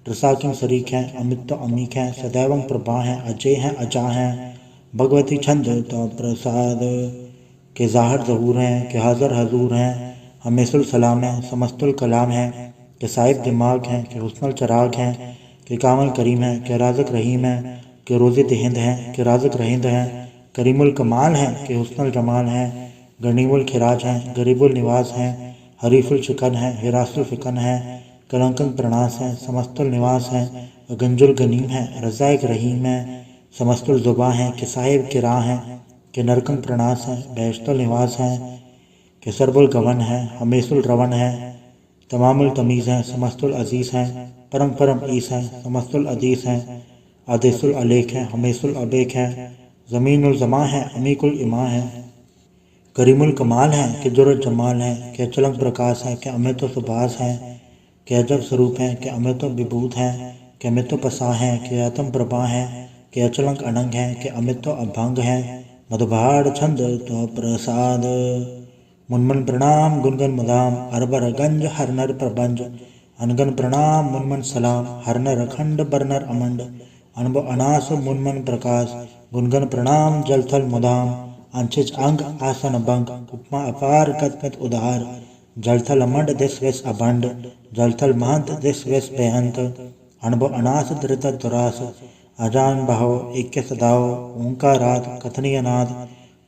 A: रसाकिम शरीक है अमित अमीक है सदैवं प्रभा है अजय है अजा है। भगवती छंद तो प्रसाद के ज़ाहिर ज़हूर हैं के हाज़र हजूर हैं हमेशुल सलाम है समस्तुल कलाम है के साहिब दिमाग हैं के हुस्नुल चराग हैं के कामल करीम है के राज़क रहीम है के रोज़े दहिंद हैं के राज़क रहिंद हैं करीमुल कमाल है के हुस्नुल जमाल है गनीमुल खिराज है गरीबुल निवास है हरीफुल शिकन है हिरासुल फिकन है कलंकन प्रणास है समस्तुल निवास है गंजुल गनीम है रज़ाइक रहीम है समस्तुल जुबा है के साहिब के राह है के नरकन प्रणास है बैशतुल निवास है के सरबुल गवन है हमेशुल रवन है तमामुल तमीज़ है समस्तुल अजीज़ है परम परम ईस है समस्तुल अदीस है आदेशुल अलेख है हमेशुल अबेक है ज़मीनुल ज़मा है अमीकुल इमा है करीमुल कमाल है के जुरत जमाल है के अचलंक प्रकाश है के अमित सुभाष है के अजब स्वरूप है के अमित विभूत है के अमित पसा है के आत्म प्रभा है के अचलंक अनंग है के अमित अभंग है। मधुभाड़ छंद तो प्रसाद मुनमन प्रणाम गुनगन मुदाम अरबर गंज हरनर प्रबंज अनगन प्रणाम मुनमन सलाम हरनर अखंड बरनर अमंड अनब अनास मुनमन प्रकाश गुनगन प्रणाम जलथल मुदाम अंशिज अंग आसन बंग उपमा अपार कथमित उदार जलथल अमंड दिस वेस अबंड जलथल महंत दिस वेस बेहंत अनब अनास धृत दुरास अजान बहो इक्य सदाओ ओंकारात कथनीय नाद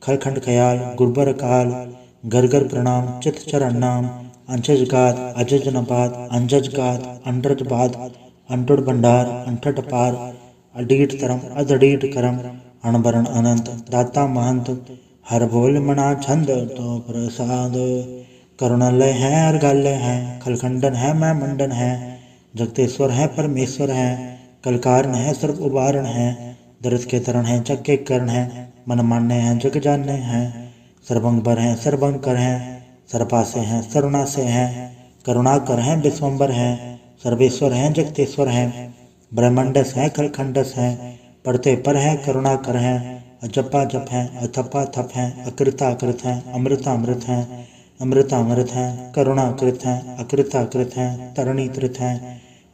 A: खलखंड खयाल गुरबर काल गरगर प्रणाम चित चरण नाम अंशज गात अजज नबाद अंजज गात अंडरज बाद अंटुड़ भंडार अंठट पार अडीट तरम अदडीट करम अणबरण अनंत दाता महंत हर बोल मना छंद तो प्रसाद करुणालय है अर्घालय है खलखंडन है मैं मंडन है जगतेश्वर है परमेश्वर है कलकारण है सर्व उबारण है दरस के तरण है जग के करण है मन मानने हैं जग जानने हैं सर्वंगबर हैं सर्वंकर हैं सर्वपासे हैं सर्वनासे हैं करुणाकर हैं विश्वम्बर हैं सर्वेश्वर हैं जगतेश्वर हैं ब्रह्मंडस हैं खलखंडस हैं पढ़ते पर हैं करुणाकर हैं अजपा जप हैं अथपा थप हैं अकृता अकृत हैं अमृता अमृत हैं अमृता अमृत हैं करुणाकृत हैं अकृता कृत हैं तरणी कृत हैं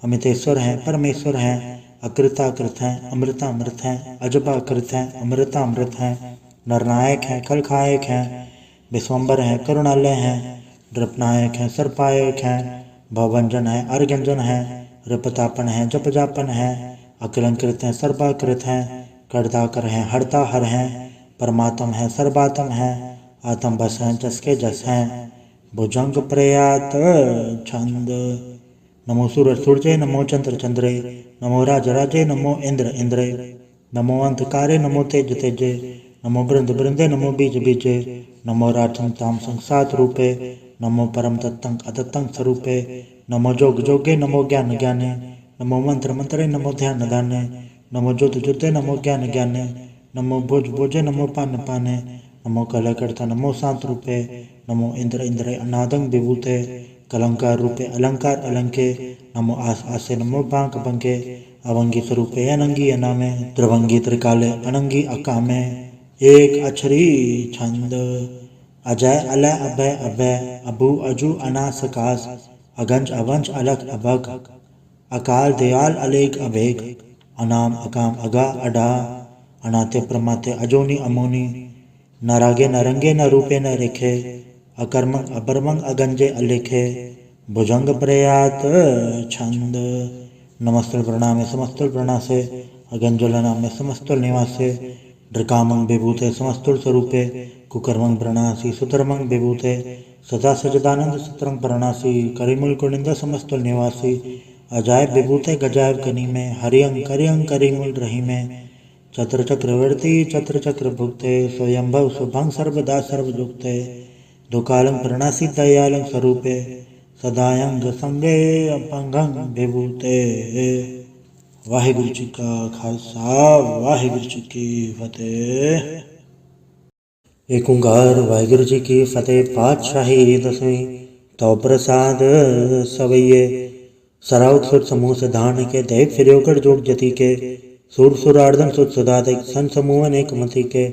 A: अमितेश्वर हैं परमेश्वर हैं अकृताकृत हैं अमृता अमृत हैं अजपा कृत हैं अमृता अमृत हैं नरनायक हैं खलखायक हैं विश्वम्बर हैं करुणालय हैं नृपनायक हैं सर्पायक हैं भवभंजन है अर्गंजन है रिपतापन है जपजापन है अकलंकृत हैं सर्वाकृत हैं कर्ताकर हैं हरता हर हैं परमात्म है सर्वात्म है आत्म बस हैं जस के जस हैं भुजंग प्रयात छंद नमो सूरज सूर्य नमो चंद्र चंद्रे नमो राज राजे नमो इंद्र इंद्रे नमो अंधकारे नमो तेज तेजे नमो बृंद बृंदे नमो बीज बीजे नमो राजं ताम संसात रूपे नमो परम तत्तं अतत्तं स्वरूपे नमो जोग जोगे नमो ज्ञान ज्ञाने नमो मंत्र मंत्रे नमो ध्यान दाने नमो ज्योति ज्योते नमो ज्ञान ज्ञाने नमो भोज भोजे नमो पान पाने नमो कलकर्ता नमो शांत रूपे नमो इंद्र इंद्रे अनादं विभूते कलंकार रूपे अलंकार अलंके नमो आस आसे नमो बांक बंके अवंगी स्वरूपे अनंगी अनामे द्रवंगी त्रिकाले अनंगी अकामे एक अक्षरी छंद अजय अलय अभय अभय अबू अजू अनासकास अगंज अवंश अलग अभग अकाल दयाल अलेख अभेग, अनाम अकाम अगा अडा, अनाते प्रमाते अजोनी अमोनी, न रागे न रंगे न रूपे न रेखे, अकर्मंग अबरमंग अगंजे अलेखे, भुजंग प्रयात छंद, नमस्तुल प्रणामे समस्तुल प्रणासे, अगंजुल नामे समस्तुल निवासे, ड्रकामंग विभूते समस्तुल स्वरूपे, कुकर्मंग प्रणासी सुतरमंग विभूते, सदा सजदानंद सतरंग प्रणासी, करिमुल कुनिंद समस्तुल निवासी, अजायब विभूते गजायब कनी में, हरियंग करियंग करिमुल रही में, चत्र चक्रवर्ती चत्र चक्र भुक्ते, स्वयंभव शुभंग सर्वदा सर्वजुक्ते, दुकालंग प्रणासी दयालंग स्वरूपे, सदायंग संगे अपंगंग विभूते। वाहिगुरु जी का खालसा, वाहिगुरु जी की फतेह। एक ओंकार वाहिगुरु जी की फतेह। पातशाही दसवीं। तो प्रसाद सवैये, सराउत सुर समूह सिधान के, देव फिर्योकड़ जोग जति के, सुर सुरार्दन सुत सुधातिक, सन समूह अनेक मति के,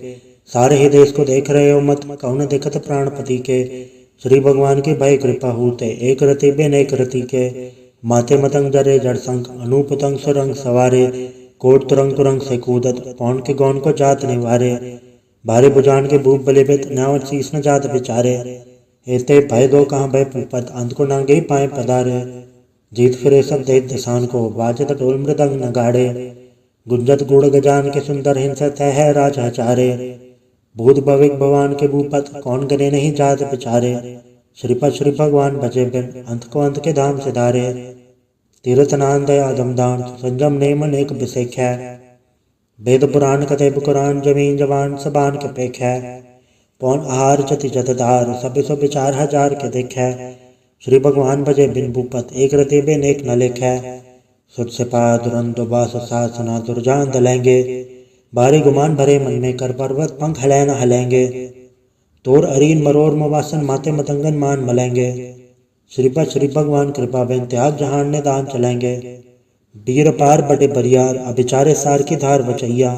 A: सारे ही देश को देख रहे हो मत, कौन देखत प्राणपति के, श्री भगवान की भय कृपा होते, एक रति बिन एक रति के, माथे मतंग जरे जड़ संख, अनूपतंग सुरंग सवारे, कोट तुरंग तुरंग से कूदत, पौन के गौन को जात निवारे, भारे बुझान के भूप बलिबित, न्यावत शीस न जात बिचारे, एते भय दो कहाँ भय पुपत, अंत को नांगे पाए पदारे, जीत फिरे सब देत दिसान को, बाजत ढोल मृदंग नगाड़े, गुंजत गुड़ गजान के सुंदर हिंसत है राज हचारे, भूत भविक भगवान के भूपत, कौन करे नहीं जात बिचारे, श्रीपद श्री भगवान भजे बिन, अंत को अंत के धाम सिधारे, तीर्थ नान दया दमदान, संजम नेम अनेक बिसेख्या, वेद पुराण कतेब कुरान, जमीन जवान सबान के पेख्या, पौन आहार जति जतदार, सब सो विचार हजार के देखै, श्री भगवान भजे बिन भूपत, एक रति बिन एक न लेखै, सुट सिपा दुरंत दुबास सासना दुर्जान दलेंगे, भारी गुमान भरे मन में, कर पर्वत पंख हलै न हलेंगे, तोर अरीन मरोर मवासन, माते मतंगन मान मलेंगे, श्रीपद श्री भगवान कृपा बिन, त्याग जहान ने दान चलेंगे, बीर पार बटे बरियार, अभिचारे सार की धार बचैया,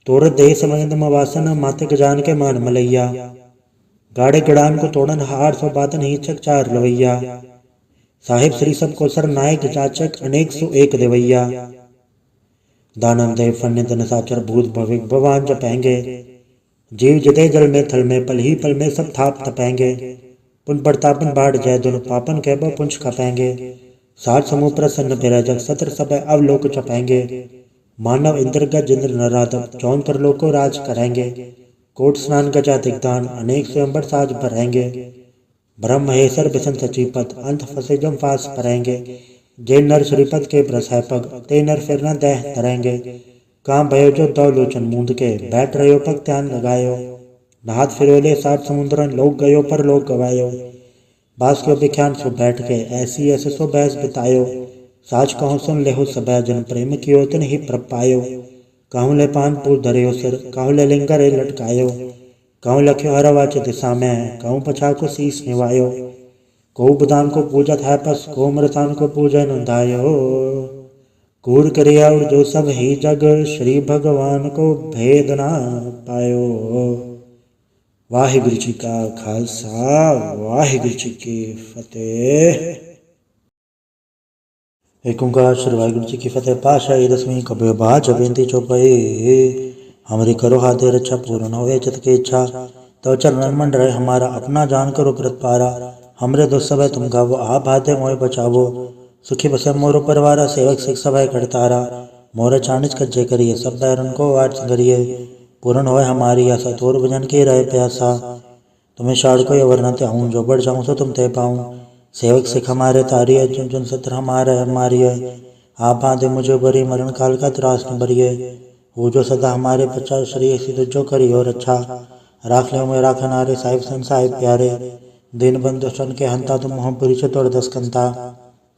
A: तोर देह समंद मवासन, माते गजान के मान मलैया, गाड़े गड़ान को तोड़न हार, सो बातन ही चक चार लवैया, साहिब श्री सब को सर नायक जाचक, अनेक सो एक देवैया, दानव देव फन्य धन साचर, भूत भविक भगवान जपेंगे, जीव जिते जल में थल में, पल ही पल में सब थाप तपेंगे, पुन प्रतापन बाढ़ जय दुन, पापन कहबो पुंछ खपेंगे, साठ समूह प्रसन्न बिराजक, सत्र सब अवलोक चपेंगे, मानव इंद्र गजेंद्र नराधव, चौन कर लोको राज करेंगे, कोट स्नान गजा दिग्दान, अनेक स्वयंवर साज भरेंगे, ब्रह्म महेश्वर बिसन सचीपत, अंत फसे जम फास परेंगे, जे नर श्रीपद के ब्रस है पग, ते नर फिर न देह तरेंगे, काम भयो जो दो लोचन मूंद के, बैठ रहो पग ध्यान लगायो, नहात फिरोले सात समुद्रन, लोग गयो पर लोग गवायो, बास को विख्यान सो बैठ के, ऐसी ऐसे सो बहस बितायो, साच कहूँ सुन लेहो सब जन, प्रेम कियो तिन ही प्रभ पायो, कहूँ ले पान पूर धरियो सिर, कहूँ ले लिंगर लटकायो, कहूँ लख्यो हर वाच दिशा में, कहूँ पछा को शीस निवायो, को बुदान को पूजत है पस, को मृतान को पूजन उधायो, कूर करिया और जो सब ही जग, श्री भगवान को भेद ना पायो। वाहिगुरु जी का खालसा, वाहिगुरु जी की फतेह। एक ओंकार श्री वाहिगुरु जी की फतेह। पातशाही दसवीं। कबीर बाज बेनती चौपाई, हमारी करो हाथे रक्षा, पूर्ण होए चित की इच्छा, तो चरण मन रहे हमारा, अपना जान करो कृत पारा, हमरे दुख सब तुम गावो, आप हाथे मोए बचावो, सुखी बसे मोरो परिवारा, सेवक सिख सब करतारा, मोर चाणिज कज्जे करिए, सब बैरन को वाट संगरिए, पूर्ण होए हमारी आशा, तोर भजन की रहे प्यासा, तुम्हें शाड़ को अवर न त्याऊँ, जो बढ़ जाऊँ सो तुम ते पाऊँ, सेवक सिख हमारे तारिये, चुन चुन सत्र हमारे मारिये, आप बांधे मुझे बरी, मरण काल का त्रास न बरिये, वो जो सदा हमारे बच्चा, श्री ऐसी जो करी और अच्छा, राख ले में राखन आरे, साहिब सन साहिब प्यारे, दिन बंधु सन के हंता, तुम मोह पुरी तोड़ दस कंता,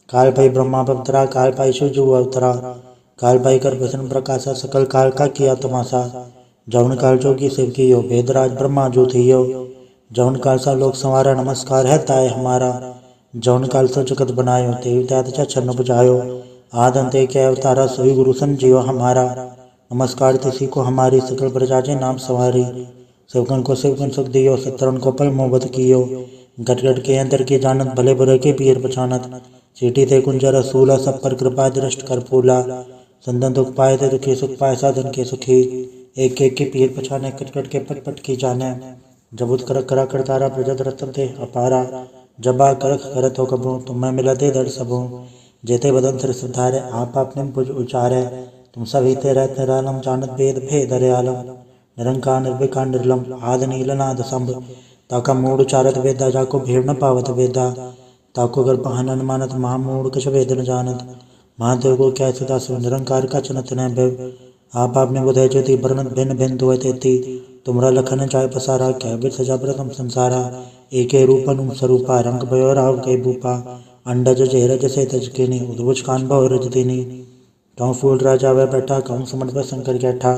A: काल पाई ब्रह्मा पवतरा, काल पाई शिव जू अवतरा, काल पाई कर प्रसन्न प्रकाशा, सकल काल का किया तमाशा, जौन काल जोगी शिव की यो, वेदराज ब्रह्मा जो थी यो, जौन काल सा लोक संवारा, नमस्कार है ताय हमारा, जौन काल सा जगत बनायो, देवता छन्न बुझायो, आदंते के अवतारा, सोई गुरु संजीव हमारा, नमस्कार तिसी को हमारी, सकल प्रजा जे नाम सवारी, सेवकन को सेवकन सुख दियो, सत्रन को पल मोहब्बत कियो, गट गट के अंदर के जानत, भले बुरे के पीर पछानत, चीटी ते कुंजर सूला, सब पर कृपा दृष्ट कर फूला। संतन दुख पाए थे दुखी, सुख पाए साधन के सुखी। एक एक की पीर पछाने, कट कट के पट पट की जाने। जबुत कर करा करतारा, प्रजत रतन थे अपारा। जबा करख करत हो कबू, तुम्हें मिलते दर सबू। जेते बदन सिर सुधारे, आप आपने भुज उचारे। तुम सब हीते रहते निरालम, जानत भेद भेद आलम। निरंकार निर्विकार निर्लम, आद नील नाद संभ। ताका मूड उचारत वेदा, जाको भीड़ न पावत वेदा। ताको गर्भ हनन मानत, महामूड कछ वेद न जानत। महादेव को क्या सदा शिव, निरंकार का चनत न भय। आप आपने बुधे ज्योति, बरनत भिन्न भिन्न दुए तेती। तुमरा लखन जाय पसारा, क्या बिर सजा प्रथम संसारा। एके रूपनुम स्वरूपा, रंग भयो राव के भूपा। अंडज जेरज से तज केनी, उद्भुज कान भव रज देनी। कहूँ फूल राजा वह बैठा, कहूँ समझ पर शंकर कैठा।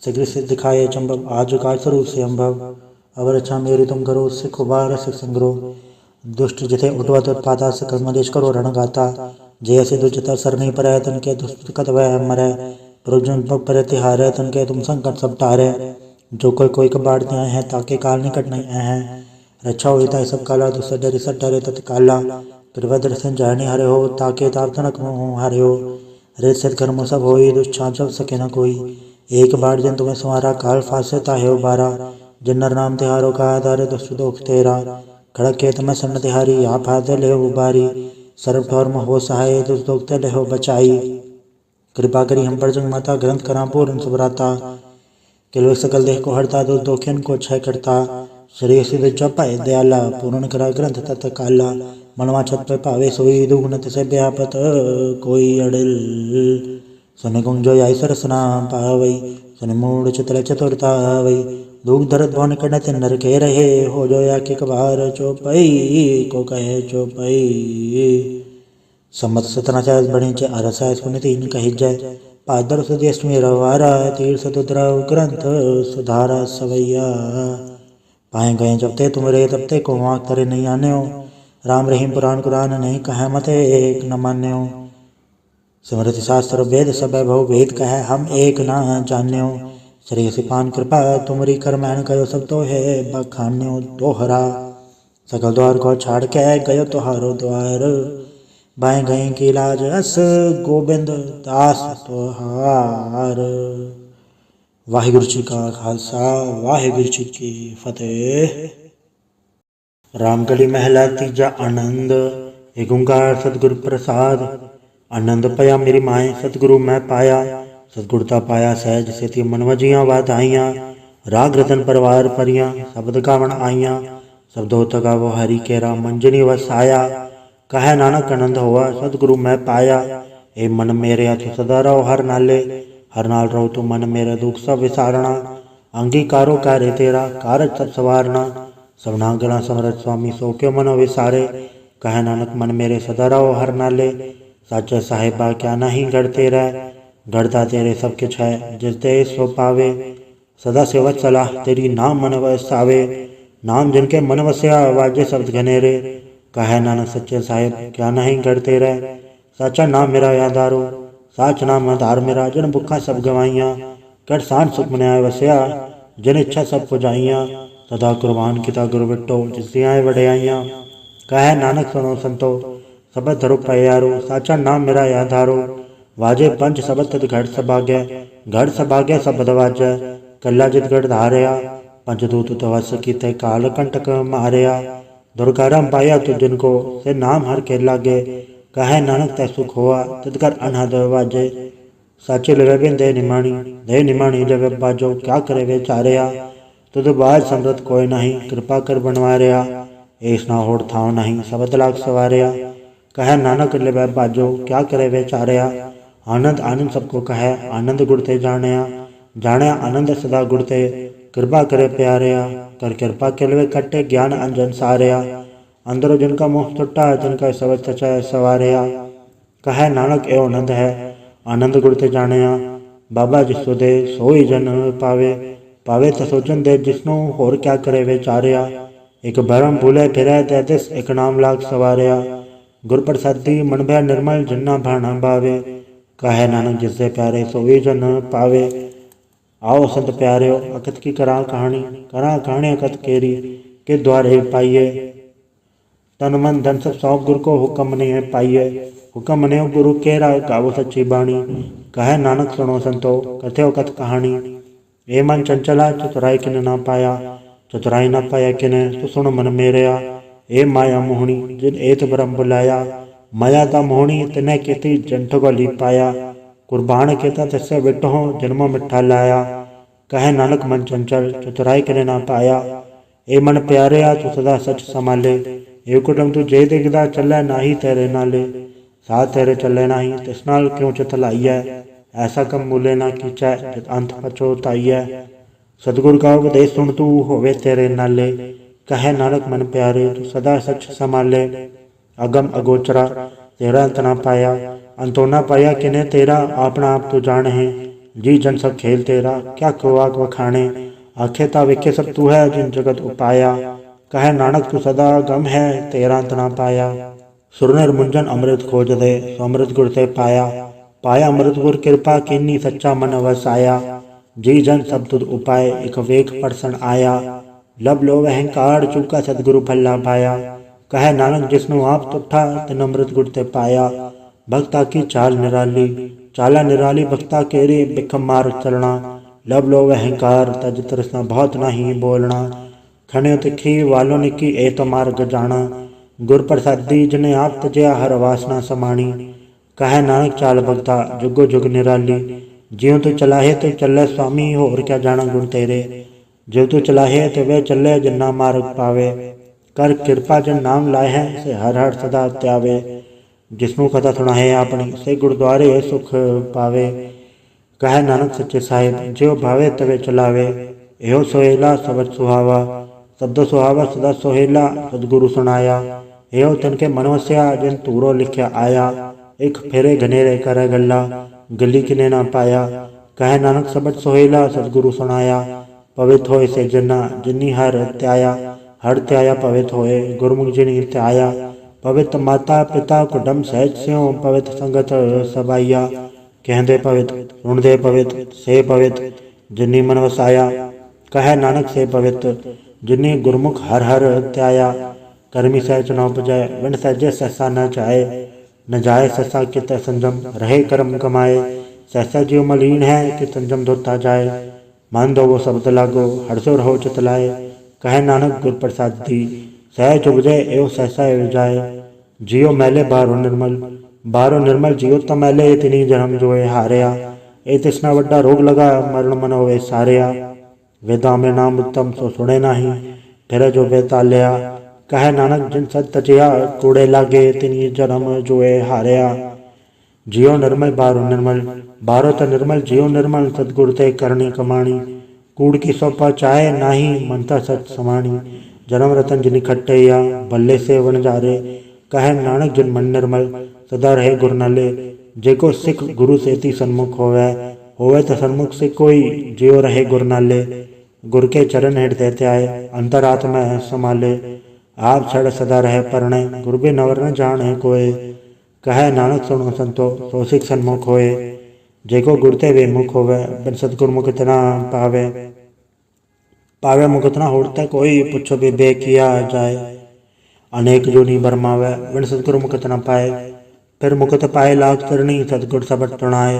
A: शीघ्र सिद्ध दिखाए चंबव, आज का स्वरूप से अम्भव। अवर अच्छा मेरी तुम करो, सिख उबार सिख संग्रो। दुष्ट जिथे उठवत उत्पाता, सकल मलेश करो रण गाता। जय से दुष्टता सर नहीं पर, तन के दुष्ट कत वह मरै। प्रयोजन पर तिहारे, तन के तुम संकट सब टारे। जो कोई कबाड़ न्याय है, ताके काल निकट नहीं है। रक्षा होता सब काला, दुष्ट डरे सब डरे तत्काला। प्रभद्र सिंह जाने हरे हो, ताके ताप तनक हरे हो। रे सत्कर्म सब होई, दुष्छांच सब सके न कोई। एक बार जिन तुम्हें संवारा, काल फासे ताहे उबारा। जिन्नर नाम तिहारो का, दारे दुष्ट दोख तेरा। खड़क के तमें सन्न तिहारी, आप हाथ ले उबारी। सर्व ठौर हो सहाय, दुष्ट दोख ले हो बचाई। कृपा करी हम पर जंग माता, ग्रंथ करा पूर्ण सुभराता। किलवे सकल देह को हरता, दुष्ट दोखिन को क्षय करता। शरीर सिद्ध जपाए दयाला, पूर्ण करा ग्रंथ तत् काला। मनवा छत पे पावे सोई, दुगुणत से व्यापत कोई अड़ल। सुन गुंग जो आई सरसना पावई, सुन मूड चित्र चतुरता वई। दुख दर्द भवन कनत नर के रहे, हो जो या के कबार चौपई को कहे चौपई। सम्मत सतनाचार्य बने च अरसा सुन तीन कही जय। पादर सुदेश में रवारा, तीर सतुद्रव ग्रंथ सुधारा सवैया। पाए गए जब ते तुम रे, तब ते को वाक तरे नहीं आने हो। राम रहीम पुराण कुरान, नहीं कहे मत एक न मान्य हो। स्मृति शास्त्र वेद सब भव, वेद कहे हम एक न जान्य हो। श्री सिपान कृपा तुमरी कर, मैन कहो सब तो है बखान्यो दोहरा। सकल द्वार को छाड़ के गयो तुहारो द्वार। बाएं गए की लाज अस, गोबिंद दास तुहार। वाहिगुरु जी का खालसा, वाहिगुरु जी की फतेह। रामगढ़ी महला तीजा आनंद। एक ओंकार सतगुरु प्रसाद। आनंद पया मेरी माए, सतगुरु मैं पाया। सतगुरता पाया सहज सेती, मन वजियाँ वाधाइयाँ। राग रतन परवार परियाँ, शब्द गावण आइयाँ। शब्दों तका वो हरि केरा, मंजनी वसाया। कहे नानक आनंद हुआ, सतगुरु मैं पाया। ए मन मेरे अति सदा रहो हर नाले। हर नाल रहो तू मन मेरा, दुख सब विसारना। अंगीकारो कार्य तेरा, कारज सब सवारना। सबना गणा समरथ स्वामी, सो क्यों मनो विसारे। कहे नानक मन मेरे सदा रहो हर नाले। साचे साहिबा क्या नहीं गढ़ते रह, गढ़ता तेरे सब किछ है, जिस दे सो पावे। सदा सेवत सलाह तेरी, नाम मन वसावे। नाम जिनके मन वसया, वाजे शब्द घनेरे। कहे नानक सच्चे साहिब क्या नहीं गढ़ते रह। साचा नाम मेरा यादारो, साच नाम आधार मेरा। जिन भुखा सब गवाइयाँ, कर सान सुख मनाया वसया। जिन इच्छा सब पुजाइयाँ, सदा कुर्बान किता गुरु बिट्टो, जिससे आए वड्याइयाँ। कहे नानक सुनो संतो, सबद धरो प्यारो। साचा नाम मेरा यादारो, वाजे पंच सबद तद घट सभाग्य। घट सभाग्य सबद वाजै, कल्ला जित गढ़ धारया। पंचदूत तवस कीते, काल कंटक मारया। दुर्गाराम पाया तु जिनको, से नाम हर के लागे। कहे नानक तै सुख हुआ, तदकर अनहद वाजे। साचे लवे बिन दे निमाणी लवे बाजो। क्या करे वे चारया, तुद बाज समृत कोई नहीं। कृपा कर बनवारया, ऐस ना होड़ थाव नहीं। सबद लाख सवारया, कहे नानक लवे बाजो। क्या करे वे चारया, आनंद आनंद सबको कहे। आनंद गुड़ते जाणया, जाने आनंद सदा गुड़ते। कृपा करे प्यारया, कर कृपा के लवे कट्टे। ज्ञान अंजन सारया, अंदरो जिनका मुख टुटा, जिनका सबद सचा सवारया। कहे नानक एवं आनंद है, आनंद गुड़ते जाणया। बाबा जिसो दे सोई जन पावे। पावे तसोचन दे जिसनो, होर क्या करे वे चारया। एक भरम भूले फिरै तै दिस, एक नाम लाग सवारया। गुर प्रसादी मन भय निर्मल, जिन्ना भाना भावे। कहे नानक जिससे प्यारे, सोई जन पावे। आओ संत प्यारे, अकत की करा कहानी। करा कहानी अकत केरी, के द्वारे पाइये। तन मन धन सब सौंप गुरु को, हुक्म मने पाइए। हुक्म मने गुरु केरा, गावो सच्ची बाणी। कहे नानक सुनो संतो, कथ्यो कथ कहानी। ए मन चंचला, चतुराई किन ना पाया। चतुराई ना पाया किन, तू सुन मन मेरया। ए माया मोहनी, जिन एत ब्रह्म बुलाया। माया ता मोहनी, तिने केती जंठ को ली पाया। कुर्बान केता तस्य बिटहो, जन्मो मिठा लाया। कहे नानक मन चंचल, चतुराई किन ना पाया। ए मन प्यारेया, तू सदा सच संभाले। ए कुटुम तू जे दिखदा, चलै नाही तेरे नाले। साथ तेरे चले नाही, तिस नाल क्यों चित लाइयै। ऐसा कम मूले ना कीचै, जित अंत पछोताइयै। सतगुर का उपदेश सुन तू, होवे तेरे नाले। कहे नानक मन प्यारे, तू सदा सच संभाले। अगम अगोचरा, तेरा अंत ना पाया। अंतो ना पाया किने तेरा, अपना आप तू जान है। जी जन सब खेल तेरा, क्या को आग वखाणे। आखे ता विखे सब तू है, जिन जगत उपाया। कहे नानक तू सदा गम है, तेरा अंत ना पाया। सुर निर्मुंजन अमृत खोज दे, सो अमृत गुर ते पाया। पाया अमृत गुर कृपा कीनी, सच्चा मन वसाया। जी जन सब तुद उपाय, एक वेख परसन आया। लब लोभ अहंकार, चूका सतगुरु फल्ला पाया। कहे नानक जिसनु आप तुठा, तिन अमृत गुर ते पाया। भक्ता की चाल निराली, चाला निराली भक्ता केरी। बिखम मार्ग चलना, लब लोभ अहंकार, तज तृष्णा बहुत नहीं बोलना। खण्यो तिखी वालों ने की, ए तो मार्ग जाना। गुर प्रसादी जिने आप तजया, हर वासना समाणी। कहे नानक चाल भगता, जुगो जुग निराली। ज्यों तू चलाहे तो चले स्वामी, होर क्या जाना गुण तेरे। जो तू चलाहे तो वे चले, जिन्ना मार्ग पावे। कर कृपा जिन नाम लाए हैं, से हर हर सदा त्यावे। जिसनु कथा सुनाहे अपनी, से गुरुद्वारे सुख पावे। कहे नानक सच्चे साहिब, जो भावे तवे चलावे। एहो सोहेला सबद सुहावा, शब्द सुहावा सदा सोहेला। सतगुरु सुनाया, एहो तिनके मन वस्या, जिन तूरो लिखया आया। एक फेरे घनेरे करे गल्ला, गली किने ना पाया। कहे नानक सबद सोहेला, सतगुरु सुनाया। पवित्र होए से जना, जिनी हर त्याया। हर त्याया पवित्र होए, गुरमुख जिनी त्याया। पवित्र माता पिता कुटुम सहज स्यों, पवित्र संगत सबाइया। कहते पवित्र, सुनते पवित्र, से पवित्र, जिनी मन वसाया। कहे नानक से पवित्र, जिनी गुरमुख हर हर त्याया। कर्मी सहज न उपजय, विन सहजे सहसा न चाहे। न जाए सहसा कित संजम, रहे कर्म कमाए। सहसा जीव मलिन है, कि संजम धोता जाए। मान दो वो शब्द लागो, हर्षो रहो चित लाए। कहे नानक गुर प्रसादी, सहज उपजय एवं सहसा एव जाए। जियो मैले बारो निर्मल, बारो निर्मल जियो तो मैले। इतनी जन्म जोए हारया, ए तिसना वड्डा रोग लगा। मरण मन होवे सारया। वेदा में नाम उत्तम, सो सुने नाही। फिर जो बेताल्या, कहे नानक जिन सत तजया। कूड़े लागे तिनी जन्म जोए हारया। जियो निर्मल बारो निर्मल, बारो तो निर्मल जियो निर्मल। सतगुरु ते करनी कमाणी, कूड़ की सौपा चाहे नाही। मनता सच समाणी, जन्म रतन जिन खट्टैया। भल्ले से वन जारे, कहे नानक जिन मन निर्मल। सदा रहे गुर नाले, जेको सिख गुरु सेती सन्मुख होवे। होवे तो सन्मुख से कोई, जियो रहे गुर नाले। गुर के चरण हृदय त्याय, अंतरात्मा संभाले। आप छड़ सदा रहे परणे, गुर भी नवर न जाने कोय। कहे नानक सुनो संतो, सो सिख सन्मुख होए। जेको गुरते वे मुख होवे, बिन सतगुर मुख तना पावे। पावे मुख तना होड़ते कोई, पुछो बे किया जाए। अनेक जोनी बरमावे, बिन सतगुर मुख तना पाए। फिर मुकुत पाए लाख तरनी, सतगुर सबट तुणाए।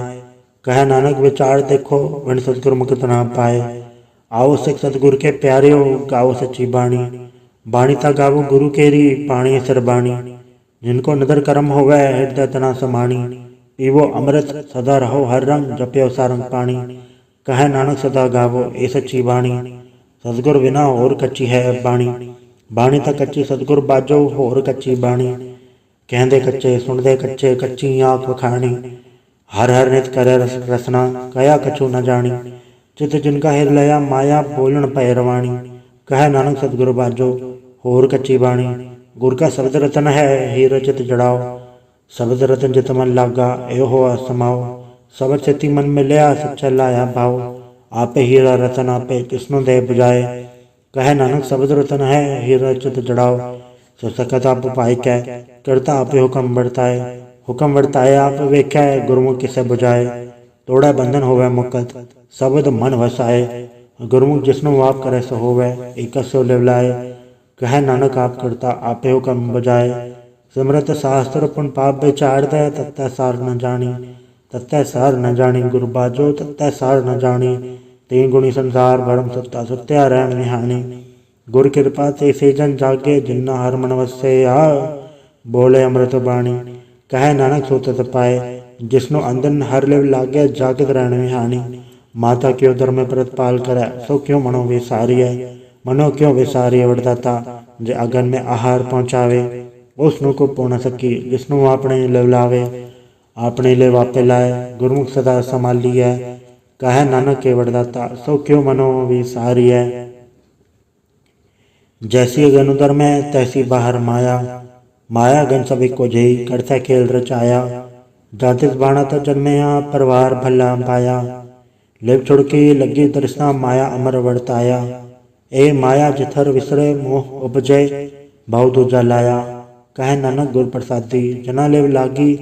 A: कहे नानक विचार देखो, बिन सतगुर मुख तना पाए। आओ सिख सतगुर के प्यारियो, गाओ सच्ची बाणी। बाणी ता गावो गुरु केरी, पाणी सिर बाणी। जिनको नदर कर्म होवे, हृदय तना समाणी। पीवो अमृत सदा रहो हर रंग, जप्यो सारंग पाणी। कहे नानक सदा गावो ए सच्ची बाणी। सतगुर बिना होर कच्ची है बाणी। बाणी ता कच्ची सतगुर बाजो, होर कच्ची बाणी। कहते कच्चे सुनते कच्चे, कच्ची आँख वखाणी। हर हर नित करे रसना, कया कछु न जानी। चित जिनका हिर लया माया, बोलन पै रवाणी। कहे नानक सतगुर बाजो, होर कच्ची बाणी। गुर का शब्द रतन है, हीर चित जड़ाओ। शब्द रतन जित मन लागा, एहो हो समाओ। शब्द चिति मन मिलया, सच्चा लाया भाव। आपे हीरा रतन आपे, किसनु दे बुझाए। कहे नानक शब्द रतन है, हीरा चित जड़ाओ। सो सकत आप पाई कै, करता आपे हुक्म बरताए। हुक्म बरताए आप वेखै, गुरमुख किसे बुझाए। तोड़ा बंधन होवे मुकत, शब्द मन वसाए। गुरमुख जिसनु आप करे सो होवे, एक सो लिवलाए। कह नानक आप करता आपे हुक्म बजाए। सिमरत शास्त्र पुन पाप विचार दे, तत्तै सार न जानी। तत्तै सार न जानी गुरु बाजो, तत्तै सार न जानी। तीन गुणी संसार भरम सत्ता, सत्या रहन निहानी। गुर कृपा ते से जन जागे, जिन्ना हर मन वसे आ। बोले अमृत बाणी, कह नानक सो तित पाए। जिसनु अंदन हर लिव लागे, जागत रहन निहानी। माता क्यों दर में प्रतपाल करे, सो क्यों मनो विसारिय। मनो क्यों विसारिय वरदाता, जे अगन में आहार पहुँचावे। उसनु को पो सकी, जिसनु आपने लिव लावे। आपने लिव आपे लाए, गुरमुख सदा संभालिय। कह नानक के वरदाता, सो क्यों मनो विसारिय। जैसी अगन उदर में, तैसी बाहर माया। माया गन सभी को जई, करता खेल रचाया। जातिस बाणा तो जन्मया, परिवार भला पाया। लिव छुड़की लगी दृष्णा, माया अमर वर्ताया। ए माया जिथर विसरे, मोह उपजे बहु दूजा लाया। कह नानक गुर प्रसादी, जना लिव लागी,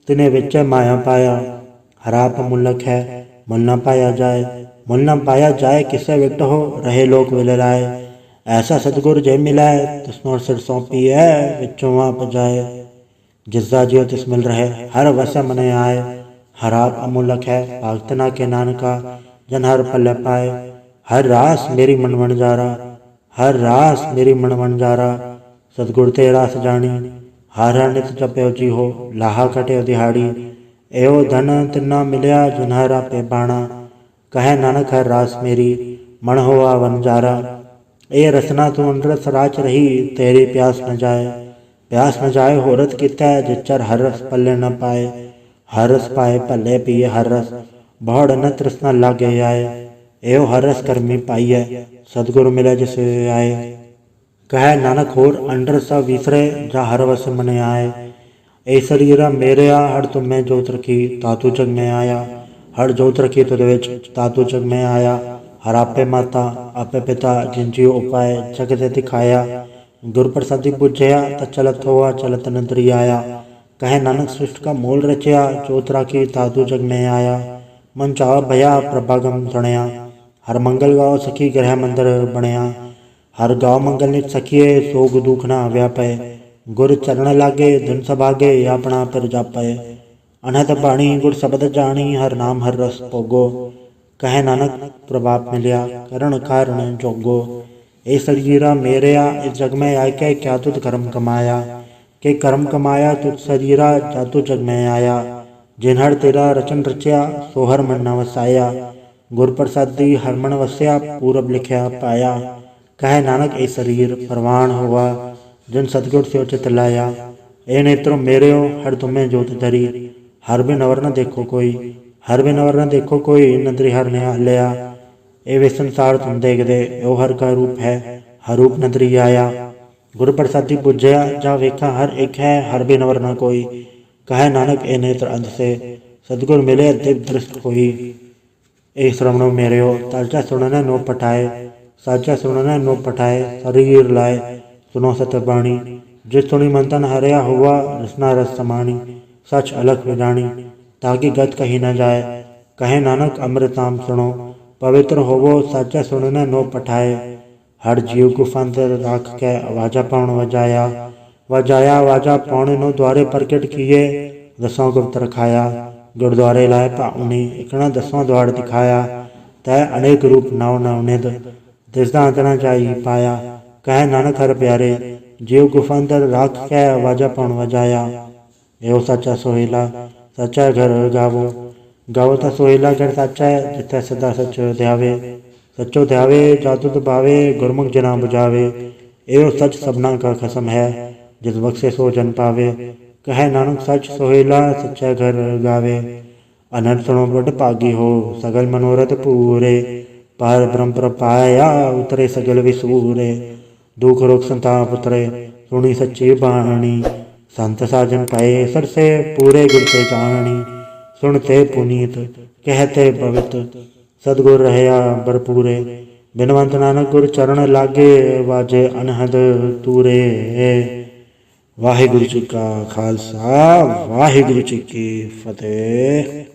A: तिने विच माया पाया। हराप मुलक है, मुल न पाया जाए। मुल न पाया जाए, किसे विट हो रहे लोक विललाए। ऐसा सतगुर जय मिलाए, तिस्मोर सिर सौंपी है, विचों आप जाए। जिसदा जियो तिस मिल रहे, हर वस मन आए। हराप अमूलक है, भगत ना के नानका, जन हर पल पाए। हर रास मेरी मन वणजारा, हर रास मेरी मन वणजारा। सतगुर ते रास जानी, हर हर नित जप्यो जी हो, लाहा कट्यो दिहाड़ी। एहो धन तिन्ना मिलया, जिन हर आपे बाणा। कह नानक हर रास मेरी, मन होआ वनजारा। ए रसना तू अनरस राच रही, तेरी प्यास न जाए। प्यास न जाए होरत कितै, जिचर हर रस पल्ले न पाए। हर रस पाए पल्ले पिए हर रस, बहुड़ न तृष्णा लागे आए। एहो हर रस कर्मी पाइय, सतगुरु मिले जिस आए। कह नानक होर अंडर सा विसरे, जा हर वस मन आए। ए शरीरा मेरेया, हर तुम में जोत रखी, तातू जग में आया। हर जोत रखी तुद विच, तातू जग में आया। हर आपे माता आपे पिता, जिन जियो उपाय जग ते दिखाया। गुर प्रसादी पूजया, त चलत होआ चलत नदरी आया। कह नानक सृष्ट का मूल रचया, जोत राखी तातू जग में आया। मन चाह भया प्रभागम सुनया, हर मंगल गाओ सखी ग्रह मंदिर बनया। हर गाँव मंगल नित सखिए, सोग दुख ना व्यापय। गुर चरण लागे धन सभागे, अपना पर जापय। अनहद बाणी गुर शब्द जानी, हर नाम हर रस भोगो। कह नानक प्रभाप मिलिया, करण कारण जोगो। ए शरीरा मेरेया, इस जग में आके क्या तुझ कर्म कमाया। के कर्म कमाया तुझ शरीरा, जातु जग में आया। जिन्हर तेरा रचन रचया, सोहर मन न वसाया। गुर प्रसादी हर मन वसया, पूरब लिखया पाया। कह नानक ए शरीर परवान हुआ, जिन सतगुर से उचित लाया। ए नेत्रों मेरेओ, हर तुम्हें जोत धरी, हर बिन अवर न देखो कोई। हर बिन अवर न देखो कोई, नदरी हर निहालया। ए वे संसार तुम देख दे, ओ हर का रूप है, हर रूप नदरी आया। गुरु प्रसादी पूजया, जा वेखा हर एक है, हर बिन अवर न कोई। कह नानक ए नेत्र अंध से, सतगुर मिले दिव्य दृष्ट होई। ए श्रवणों मेरेओ, ताजा सुनने नो पठाए। साचा सुनने नो पठाए, शरीर लाए सुनो सतबाणी। जिस सुनी मन तन हरया हुआ, रसना रस समानी। सच अलख विजानी, ताकि गत कही न जाए। कहे नानक अमृताम सुनो, पवित्र होवो साचा सुनने नो पठाए। हर जीव को फंदर राख के, वाजा पाउन वजाया। वजाया वाजा पाउन नो द्वारे प्रकट किए, दसों गुप्त रखाया। गुरुद्वारे लाए पाउनी, इकना दसवां द्वार दिखाया। तय अनेक रूप नव नवनिध, दिसदा अंत न जाई पाया। कह नानक हर प्यारे, जीव को फंदर राख के, वाजा पाउन वजाया। एहो सच्चा सोहेला, सच्चा घर गावो। गावो ता सोहेला घर साचा, जिथे सदा सच ध्यावे। सचो ध्यावे जातु दबावे, गुरमुख जना बुझावे। एहो सच सबना का खसम है, जिस बख्शे सो जन पावे। कह नानक सच सोहेला, सच्चा घर गावे। अनहद सुनो बड़ भागी हो, सगल मनोरथ पूरे। पार ब्रह्म पर पाया, उतरे सगल विसूरे। दुख रोग संताप उतरे, सुनी सच्ची बाणी। संत साजन पाए सरसे, पूरे गुर ते जानी। सुनते पुनीत कहते पवित, सतगुर रहया भरपूरे। बिनवंत नानक गुर चरण लागे, वाजे अनहद तूरे। वाहिगुरु जी का खालसा, वाहिगुरु जी की फतेह।